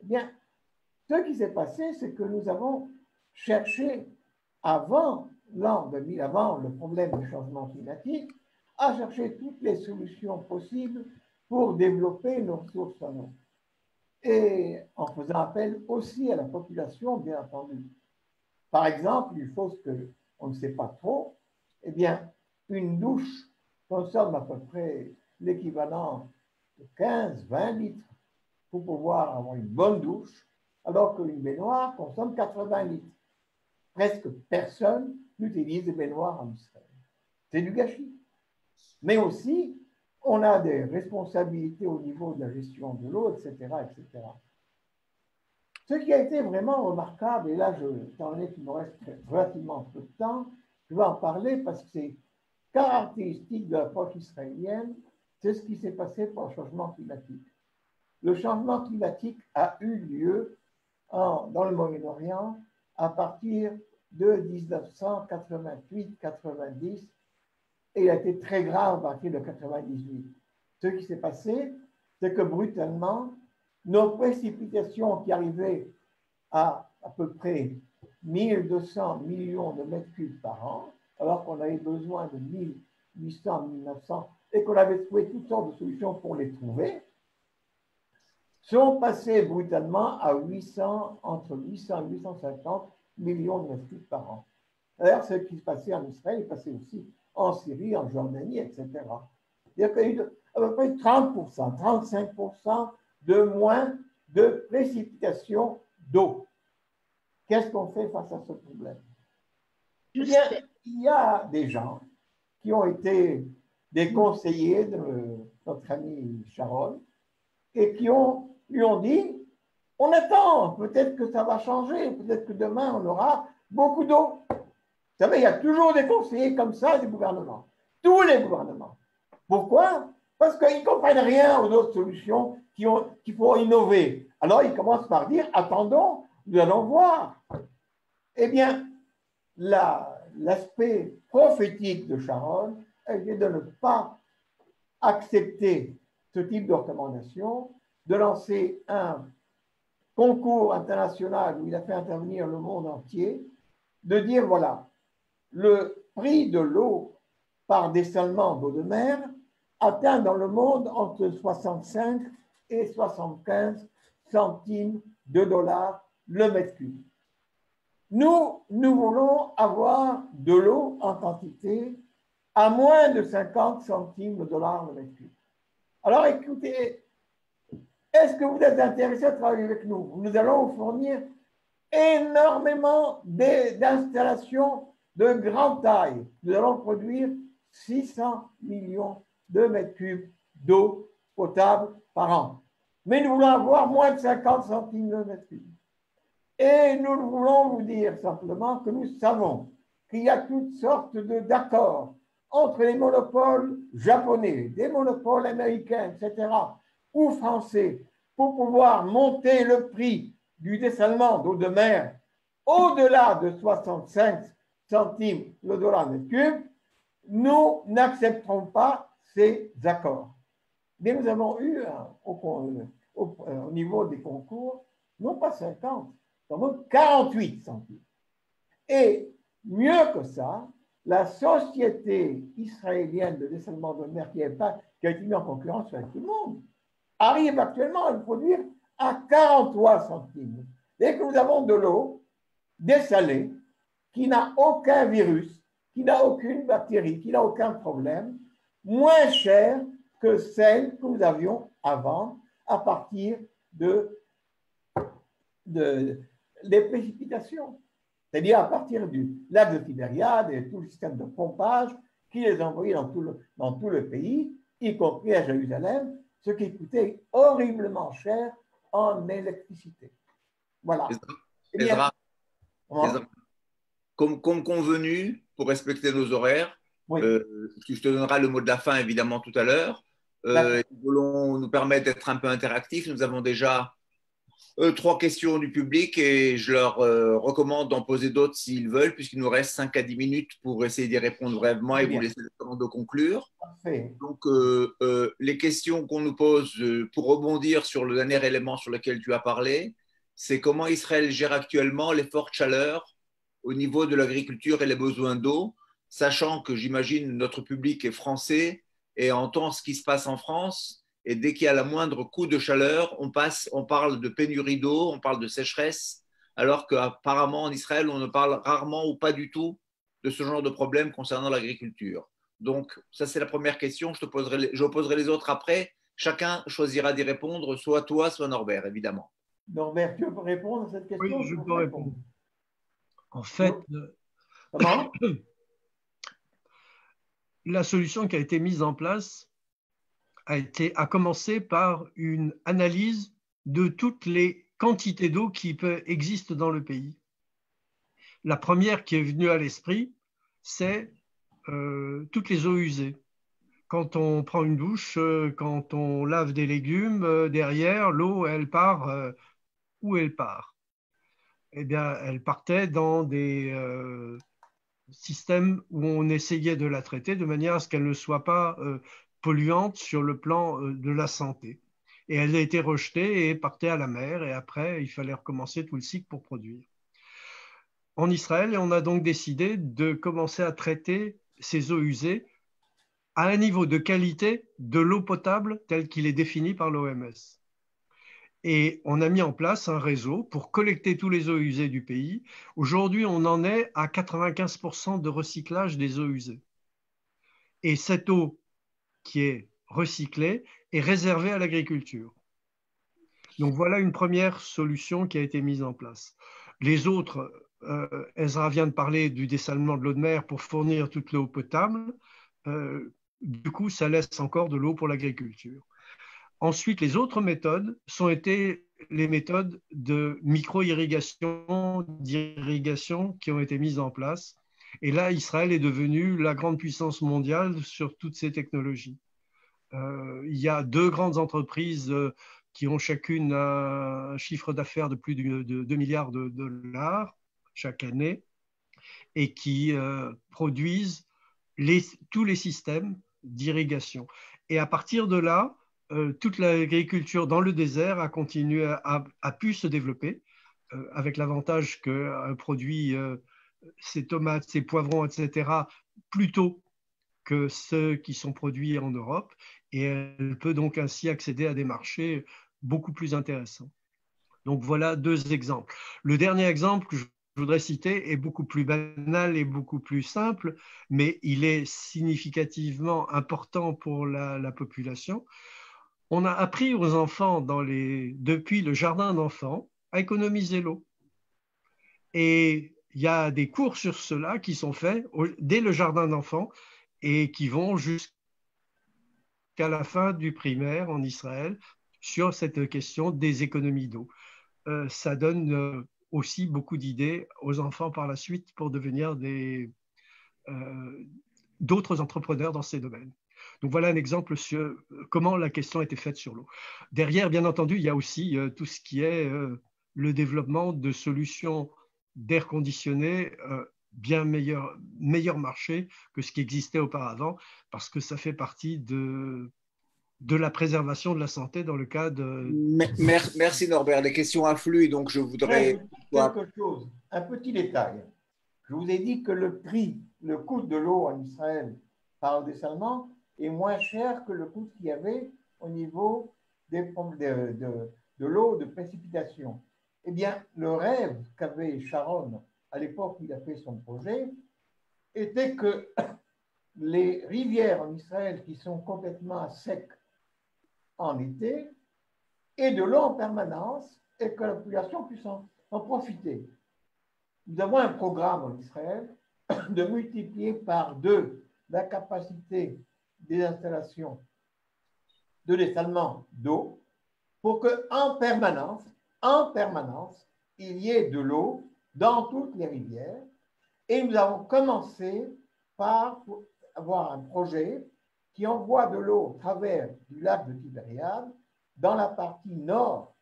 Eh bien, ce qui s'est passé, c'est que nous avons cherché, avant l'an 2000, avant le problème du changement climatique, à chercher toutes les solutions possibles pour développer nos ressources en eau. Et en faisant appel aussi à la population, bien entendu. Par exemple, une chose qu'on ne sait pas trop, eh bien, une douche consomme à peu près l'équivalent de 15-20 litres pour pouvoir avoir une bonne douche, alors qu'une baignoire consomme 80 litres. Presque personne n'utilise des baignoires en Israël. C'est du gâchis. Mais aussi, on a des responsabilités au niveau de la gestion de l'eau, etc., etc. Ce qui a été vraiment remarquable, et là, étant donné qu'il me reste relativement peu de temps, je vais en parler parce que c'est caractéristique de l'approche israélienne, c'est ce qui s'est passé pour le changement climatique. Le changement climatique a eu lieu dans le Moyen-Orient à partir de 1988-90 et il a été très grave à partir de 1998. Ce qui s'est passé, c'est que brutalement, nos précipitations qui arrivaient à peu près 1200 millions de mètres cubes par an, alors qu'on avait besoin de 1800, 1900 et qu'on avait trouvé toutes sortes de solutions pour les trouver, sont passées brutalement à 800, entre 800 et 850 millions de mètres cubes par an. D'ailleurs, ce qui se passait en Israël est passé aussi en Syrie, en Jordanie, etc. Il y a eu à peu près 30%, 35% de moins de précipitations d'eau. Qu'est-ce qu'on fait face à ce problème? Eh bien, il y a des gens qui ont été des conseillers de notre ami Sharon et qui lui ont dit, on attend, peut-être que ça va changer, peut-être que demain on aura beaucoup d'eau. Vous savez, il y a toujours des conseillers comme ça du gouvernement, tous les gouvernements. Pourquoi? Parce qu'ils ne comprennent rien aux autres solutions qu'il faut innover. Alors ils commencent par dire, attendons, nous allons voir. Eh bien, l'aspect prophétique de Sharon est de ne pas accepter ce type de recommandation, de lancer un concours international où il a fait intervenir le monde entier, de dire voilà, le prix de l'eau par dessalement d'eau de mer atteint dans le monde entre 65 et 75 centimes de dollars le mètre cube. Nous voulons avoir de l'eau en quantité à moins de 50 centimes de dollars le mètre cube. Alors écoutez, est-ce que vous êtes intéressé à travailler avec nous? Nous allons vous fournir énormément d'installations de grande taille. Nous allons produire 600 millions de mètres cubes d'eau potable par an. Mais nous voulons avoir moins de 50 centimes de mètre cube. Et nous voulons vous dire simplement que nous savons qu'il y a toutes sortes d'accords entre les monopoles japonais, des monopoles américains, etc., ou français, pour pouvoir monter le prix du dessalement d'eau de mer au-delà de 65 centimes le dollar mètre cube, nous n'accepterons pas ces accords. Mais nous avons eu au niveau des concours, non pas 50, nous avons 48 centimes. Et mieux que ça, la société israélienne de dessalement de mer qui a été mise en concurrence avec tout le monde, arrive actuellement à le produire à 43 centimes. Dès que nous avons de l'eau dessalée, qui n'a aucun virus, qui n'a aucune bactérie, qui n'a aucun problème, moins chère que celle que nous avions avant à partir des précipitations. C'est-à-dire à partir du lac de Tibériade et tout le système de pompage qui les envoyait dans tout le pays, y compris à Jérusalem, ce qui coûtait horriblement cher en électricité. Voilà. Eh bien, comme convenu, pour respecter nos horaires, Oui, Je te donnerai le mot de la fin, évidemment, tout à l'heure. d'accord. Nous voulons nous permettre d'être un peu interactifs. Nous avons déjà 3 questions du public et je leur recommande d'en poser d'autres s'ils veulent, puisqu'il nous reste 5 à 10 minutes pour essayer d'y répondre brièvement Très et vous bien, laisser le temps de conclure. parfait. Donc, les questions qu'on nous pose pour rebondir sur le dernier élément sur lequel tu as parlé, c'est comment Israël gère actuellement les fortes chaleurs au niveau de l'agriculture et les besoins d'eau, sachant que j'imagine notre public est français et entend ce qui se passe en France. Et dès qu'il y a la moindre coup de chaleur, on parle de pénurie d'eau, on parle de sécheresse, alors qu'apparemment en Israël, on ne parle rarement ou pas du tout de ce genre de problème concernant l'agriculture. Donc, ça, c'est la première question. Je poserai les autres après. Chacun choisira d'y répondre, soit toi, soit Norbert, évidemment. Norbert, tu veux répondre à cette Oui, question? je Je peux peux répondre. répondre. En fait, Comment? la solution qui a été mise en place a commencé par une analyse de toutes les quantités d'eau qui existent dans le pays. La première qui est venue à l'esprit, c'est toutes les eaux usées. Quand on prend une douche, quand on lave des légumes, derrière, l'eau, elle part où elle part. Eh bien, elle partait dans des systèmes où on essayait de la traiter de manière à ce qu'elle ne soit pas polluante sur le plan de la santé. Et elle a été rejetée et partait à la mer. Et après, il fallait recommencer tout le cycle pour produire. En Israël, on a donc décidé de commencer à traiter ces eaux usées à un niveau de qualité de l'eau potable tel qu'il est défini par l'OMS. Et on a mis en place un réseau pour collecter tous les eaux usées du pays. Aujourd'hui, on en est à 95% de recyclage des eaux usées. Et cette eau qui est recyclée est réservée à l'agriculture. Donc voilà une première solution qui a été mise en place. Les autres, Ezra vient de parler du dessalement de l'eau de mer pour fournir toute l'eau potable. Du coup, ça laisse encore de l'eau pour l'agriculture. Ensuite, les autres méthodes sont été les méthodes de micro-irrigation, d'irrigation qui ont été mises en place. Et là, Israël est devenu la grande puissance mondiale sur toutes ces technologies. Il y a 2 grandes entreprises qui ont chacune un chiffre d'affaires de plus de 2 milliards de dollars chaque année et qui produisent tous les systèmes d'irrigation. Et à partir de là, toute l'agriculture dans le désert a pu se développer avec l'avantage qu'un produit, ces tomates, ces poivrons, etc., plus tôt que ceux qui sont produits en Europe, et elle peut donc ainsi accéder à des marchés beaucoup plus intéressants. Donc voilà 2 exemples. Le dernier exemple que je voudrais citer est beaucoup plus banal et beaucoup plus simple, mais il est significativement important pour la population. On a appris aux enfants depuis le jardin d'enfants à économiser l'eau. Et il y a des cours sur cela qui sont faits dès le jardin d'enfants et qui vont jusqu'à la fin du primaire en Israël sur cette question des économies d'eau. Ça donne aussi beaucoup d'idées aux enfants par la suite pour devenir d'autres entrepreneurs dans ces domaines. Donc voilà un exemple sur comment la question a été faite sur l'eau. Derrière, bien entendu, il y a aussi tout ce qui est le développement de solutions d'air conditionné bien meilleur marché que ce qui existait auparavant, parce que ça fait partie de la préservation de la santé dans le cas de... Merci Norbert. Les questions affluent, donc je voudrais. Quelque chose, un petit détail. Je vous ai dit que le coût de l'eau en Israël par le dessalement est moins cher que le coût qu'il y avait au niveau de l'eau de précipitation. Eh bien, le rêve qu'avait Sharon à l'époque où il a fait son projet était que les rivières en Israël qui sont complètement à sec en été aient de l'eau en permanence et que la population puisse en profiter. Nous avons un programme en Israël de multiplier par 2 la capacité des installations de dessalement d'eau pour qu'en permanence, il y ait de l'eau dans toutes les rivières. Et nous avons commencé par avoir un projet qui envoie de l'eau au travers du lac de Tibériade dans la partie nord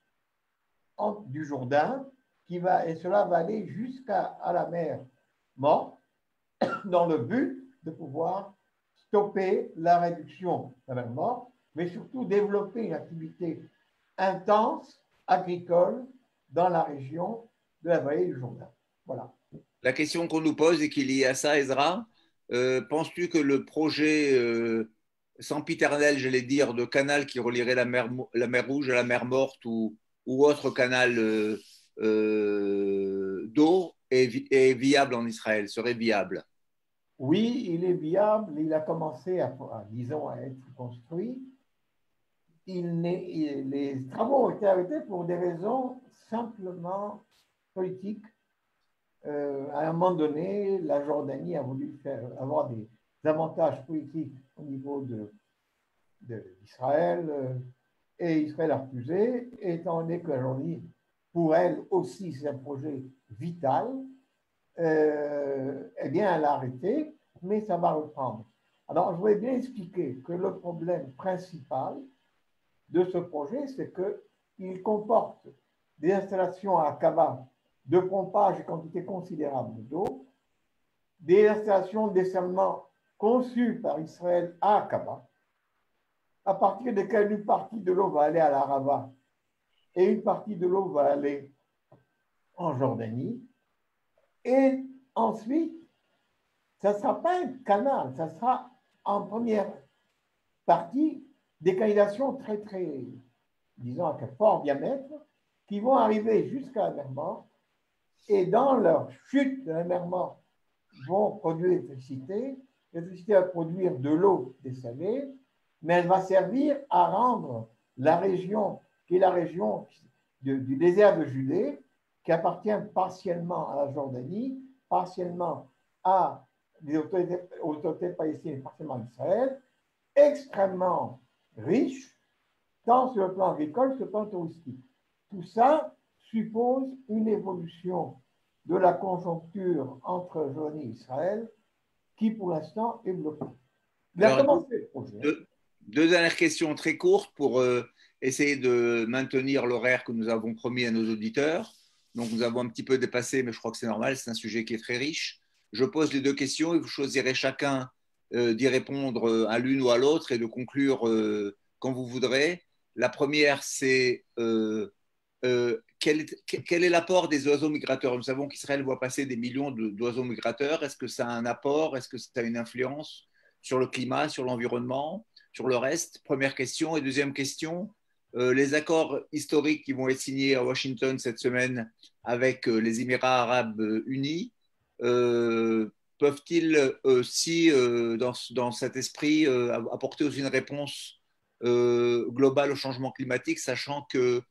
du Jourdain, et cela va aller jusqu'à la mer Morte, dans le but de pouvoir stopper la réduction de la mer Morte, mais surtout développer une activité intense agricole dans la région de la vallée du Jourdain. Voilà. La question qu'on nous pose et qui est liée à ça, Ezra, penses-tu que le projet sempiternel, j'allais dire, de canal qui relierait la mer Rouge à la mer Morte ou autre canal d'eau est viable en Israël, serait viable? Oui, il est viable. Il a commencé disons, à être construit. Les travaux ont été arrêtés pour des raisons simplement politiques. À un moment donné, la Jordanie a voulu avoir des avantages politiques au niveau d'Israël et Israël a refusé, étant donné que la Jordanie, pour elle aussi, c'est un projet vital. Eh bien, elle a arrêté, mais ça va reprendre. Alors, je voulais bien expliquer que le problème principal de ce projet, c'est qu'il comporte des installations à Aqaba de pompage et quantité considérable d'eau, des installations de dessalement conçues par Israël à Aqaba, à partir desquelles une partie de l'eau va aller à l'Arava et une partie de l'eau va aller en Jordanie. Et ensuite, ça ne sera pas un canal, ça sera en première partie des canalisations très, très, disons, à fort diamètre, qui vont arriver jusqu'à la mer Morte et dans leur chute de la mer Morte vont produire l'électricité. L'électricité va produire de l'eau dessalée, mais elle va servir à rendre la région, qui est la région du désert de Judée, qui appartient partiellement à la Jordanie, partiellement à les autorités palestiniennes et partiellement à Israël, extrêmement riche, tant sur le plan agricole que sur le plan touristique. Tout ça suppose une évolution de la conjoncture entre Jordanie et Israël qui, pour l'instant, est bloquée. Il a commencé le projet. Deux dernières questions très courtes pour essayer de maintenir l'horaire que nous avons promis à nos auditeurs. Donc, nous avons un petit peu dépassé, mais je crois que c'est normal, c'est un sujet qui est très riche. Je pose les deux questions et vous choisirez chacun d'y répondre à l'une ou à l'autre et de conclure quand vous voudrez. La première, c'est quel est l'apport des oiseaux migrateurs? Nous savons qu'Israël voit passer des millions d'oiseaux migrateurs. Est-ce que ça a un apport? Est-ce que ça a une influence sur le climat, sur l'environnement, sur le reste? Première question. Et deuxième question, les accords historiques qui vont être signés à Washington cette semaine avec les Émirats arabes unis, peuvent-ils aussi, dans cet esprit, apporter aussi une réponse globale au changement climatique, sachant que,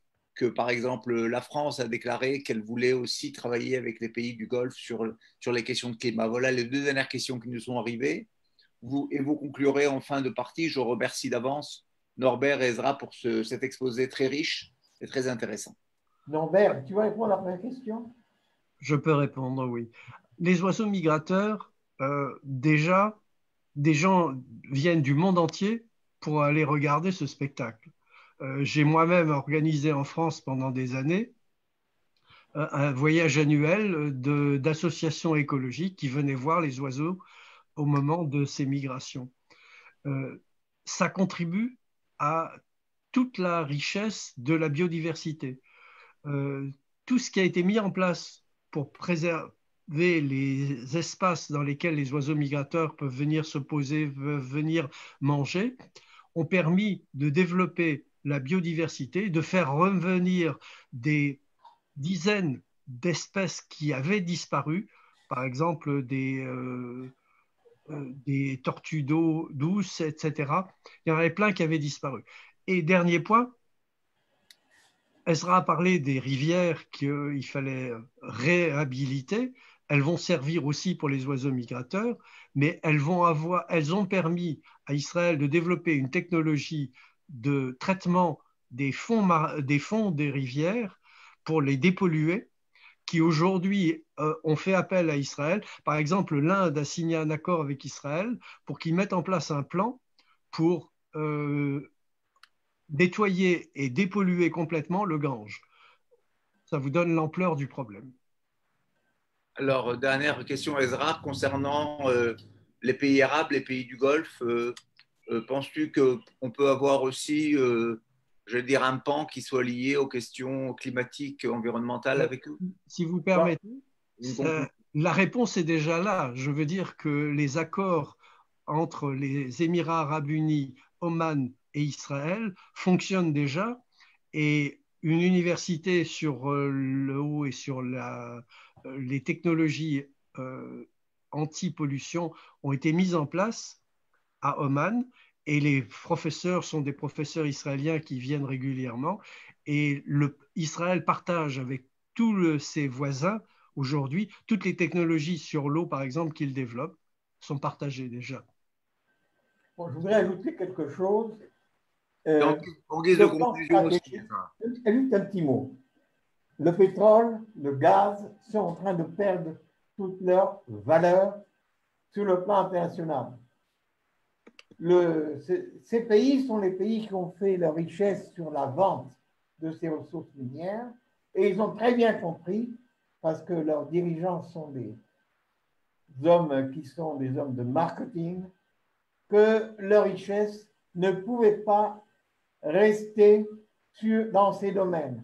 par exemple, la France a déclaré qu'elle voulait aussi travailler avec les pays du Golfe sur les questions de climat. Voilà les deux dernières questions qui nous sont arrivées. Vous conclurez en fin de partie. Je remercie d'avance Norbert et Ezra pour cet exposé très riche et très intéressant. Norbert, tu vas répondre à la première question? Je peux répondre, oui. Les oiseaux migrateurs, déjà, des gens viennent du monde entier pour aller regarder ce spectacle. J'ai moi-même organisé en France pendant des années un voyage annuel d'associations écologiques qui venaient voir les oiseaux au moment de ces migrations. Ça contribue à toute la richesse de la biodiversité. Tout ce qui a été mis en place pour préserver les espaces dans lesquels les oiseaux migrateurs peuvent venir se poser, peuvent venir manger, ont permis de développer la biodiversité, de faire revenir des dizaines d'espèces qui avaient disparu, par exemple des tortues d'eau douce, etc. Il y en avait plein qui avaient disparu. Et dernier point, Ezra a parlé des rivières qu'il fallait réhabiliter. Elles vont servir aussi pour les oiseaux migrateurs, mais elles ont permis à Israël de développer une technologie de traitement des fonds des rivières pour les dépolluer, qui aujourd'hui ont fait appel à Israël. Par exemple, l'Inde a signé un accord avec Israël pour qu'ils mettent en place un plan pour nettoyer et dépolluer complètement le Gange. Ça vous donne l'ampleur du problème. Alors, dernière question, Ezra, concernant les pays arabes, les pays du Golfe. Penses-tu qu'on peut avoir aussi, je veux dire, un pan qui soit lié aux questions climatiques, environnementales avec eux? Si vous Bah, permettez, la réponse est déjà là. Je veux dire que les accords entre les Émirats arabes unis, Oman et Israël fonctionnent déjà et une université sur le haut et sur les technologies anti-pollution ont été mises en place à Oman et les professeurs sont des professeurs israéliens qui viennent régulièrement et Israël partage avec tous ses voisins aujourd'hui toutes les technologies sur l'eau par exemple qu'ils développent sont partagées déjà. bon, je voudrais ajouter quelque chose. Donc, en guise Le de plan conclusion aussi. stratégique, juste un petit mot. Le pétrole, le gaz sont en train de perdre toute leur valeur sur le plan international. Ces pays sont les pays qui ont fait leur richesse sur la vente de ces ressources minières et ils ont très bien compris, parce que leurs dirigeants sont des hommes qui sont des hommes de marketing, que leur richesse ne pouvait pas rester dans ces domaines.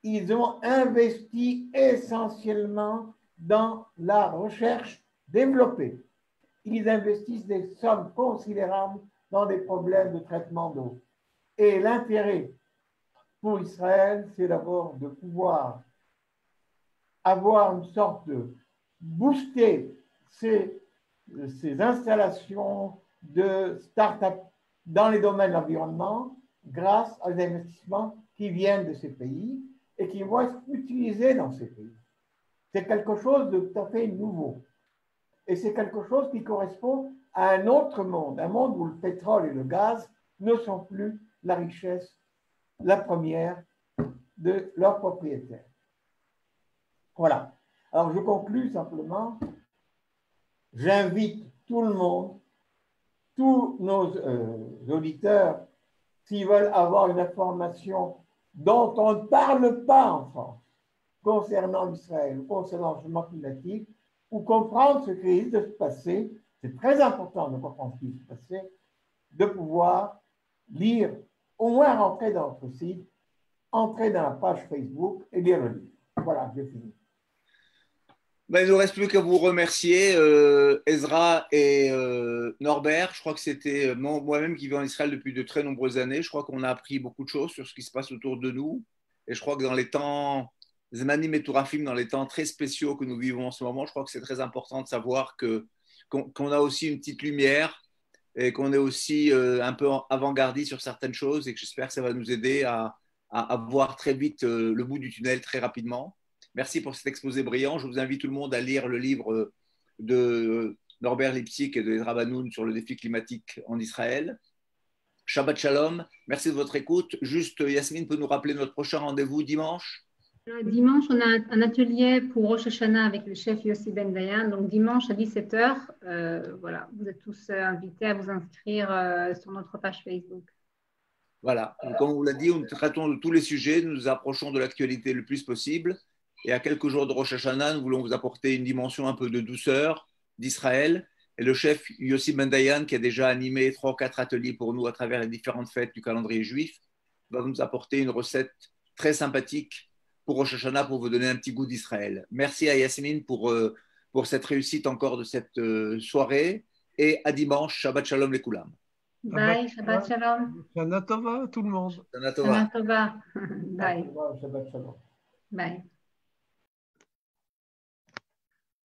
Ils ont investi essentiellement dans la recherche développée. Ils investissent des sommes considérables dans des problèmes de traitement d'eau. Et l'intérêt pour Israël, c'est d'abord de pouvoir avoir une sorte de booster ces installations de start-up dans les domaines de l'environnement grâce aux investissements qui viennent de ces pays et qui vont être utilisés dans ces pays. C'est quelque chose de tout à fait nouveau. Et c'est quelque chose qui correspond à un autre monde, un monde où le pétrole et le gaz ne sont plus la richesse, la première de leurs propriétaires. Voilà. Alors je conclus simplement. J'invite tout le monde, tous nos auditeurs, s'ils veulent avoir une information dont on ne parle pas en France, concernant Israël, concernant le changement climatique, ou comprendre ce qui risque de se passer, c'est très important de comprendre ce qui se passer, de pouvoir lire, au moins rentrer dans notre site, entrer dans la page Facebook et lire le livre. Voilà, j'ai fini. Ben, il ne nous reste plus qu'à vous remercier, Ezra et Norbert. Je crois que c'était moi-même qui vis en Israël depuis de très nombreuses années. Je crois qu'on a appris beaucoup de choses sur ce qui se passe autour de nous. Et je crois que dans les temps, Zemanim et Tourafim, dans les temps très spéciaux que nous vivons en ce moment, je crois que c'est très important de savoir qu'on a aussi une petite lumière et qu'on est aussi un peu avant-gardiste sur certaines choses et que j'espère que ça va nous aider à voir très vite le bout du tunnel très rapidement. Merci pour cet exposé brillant. Je vous invite tout le monde à lire le livre de Norbert Lipsik et de Ezra Banoun sur le défi climatique en Israël. Shabbat Shalom. Merci de votre écoute. Juste, Yasmine peut nous rappeler notre prochain rendez-vous dimanche? Dimanche, on a un atelier pour Rosh Hashanah avec le chef Yossi Ben Dayan. Donc, dimanche à 17h, voilà, vous êtes tous invités à vous inscrire sur notre page Facebook. Voilà. Donc, comme on vous l'a dit, nous traitons de tous les sujets. Nous nous approchons de l'actualité le plus possible. Et à quelques jours de Rosh Hashanah, nous voulons vous apporter une dimension un peu de douceur d'Israël. Et le chef Yossi Ben Dayan, qui a déjà animé 3 ou 4 ateliers pour nous à travers les différentes fêtes du calendrier juif, va nous apporter une recette très sympathique pour Rosh Hashanah pour vous donner un petit goût d'Israël. Merci à Yasmine pour cette réussite encore de cette soirée. Et à dimanche, Shabbat Shalom les Koulam. Bye, Shabbat Shalom. Shana Tova, tout le monde. Shana Tova. Shana Tova. Bye. Shabbat Shalom. Bye.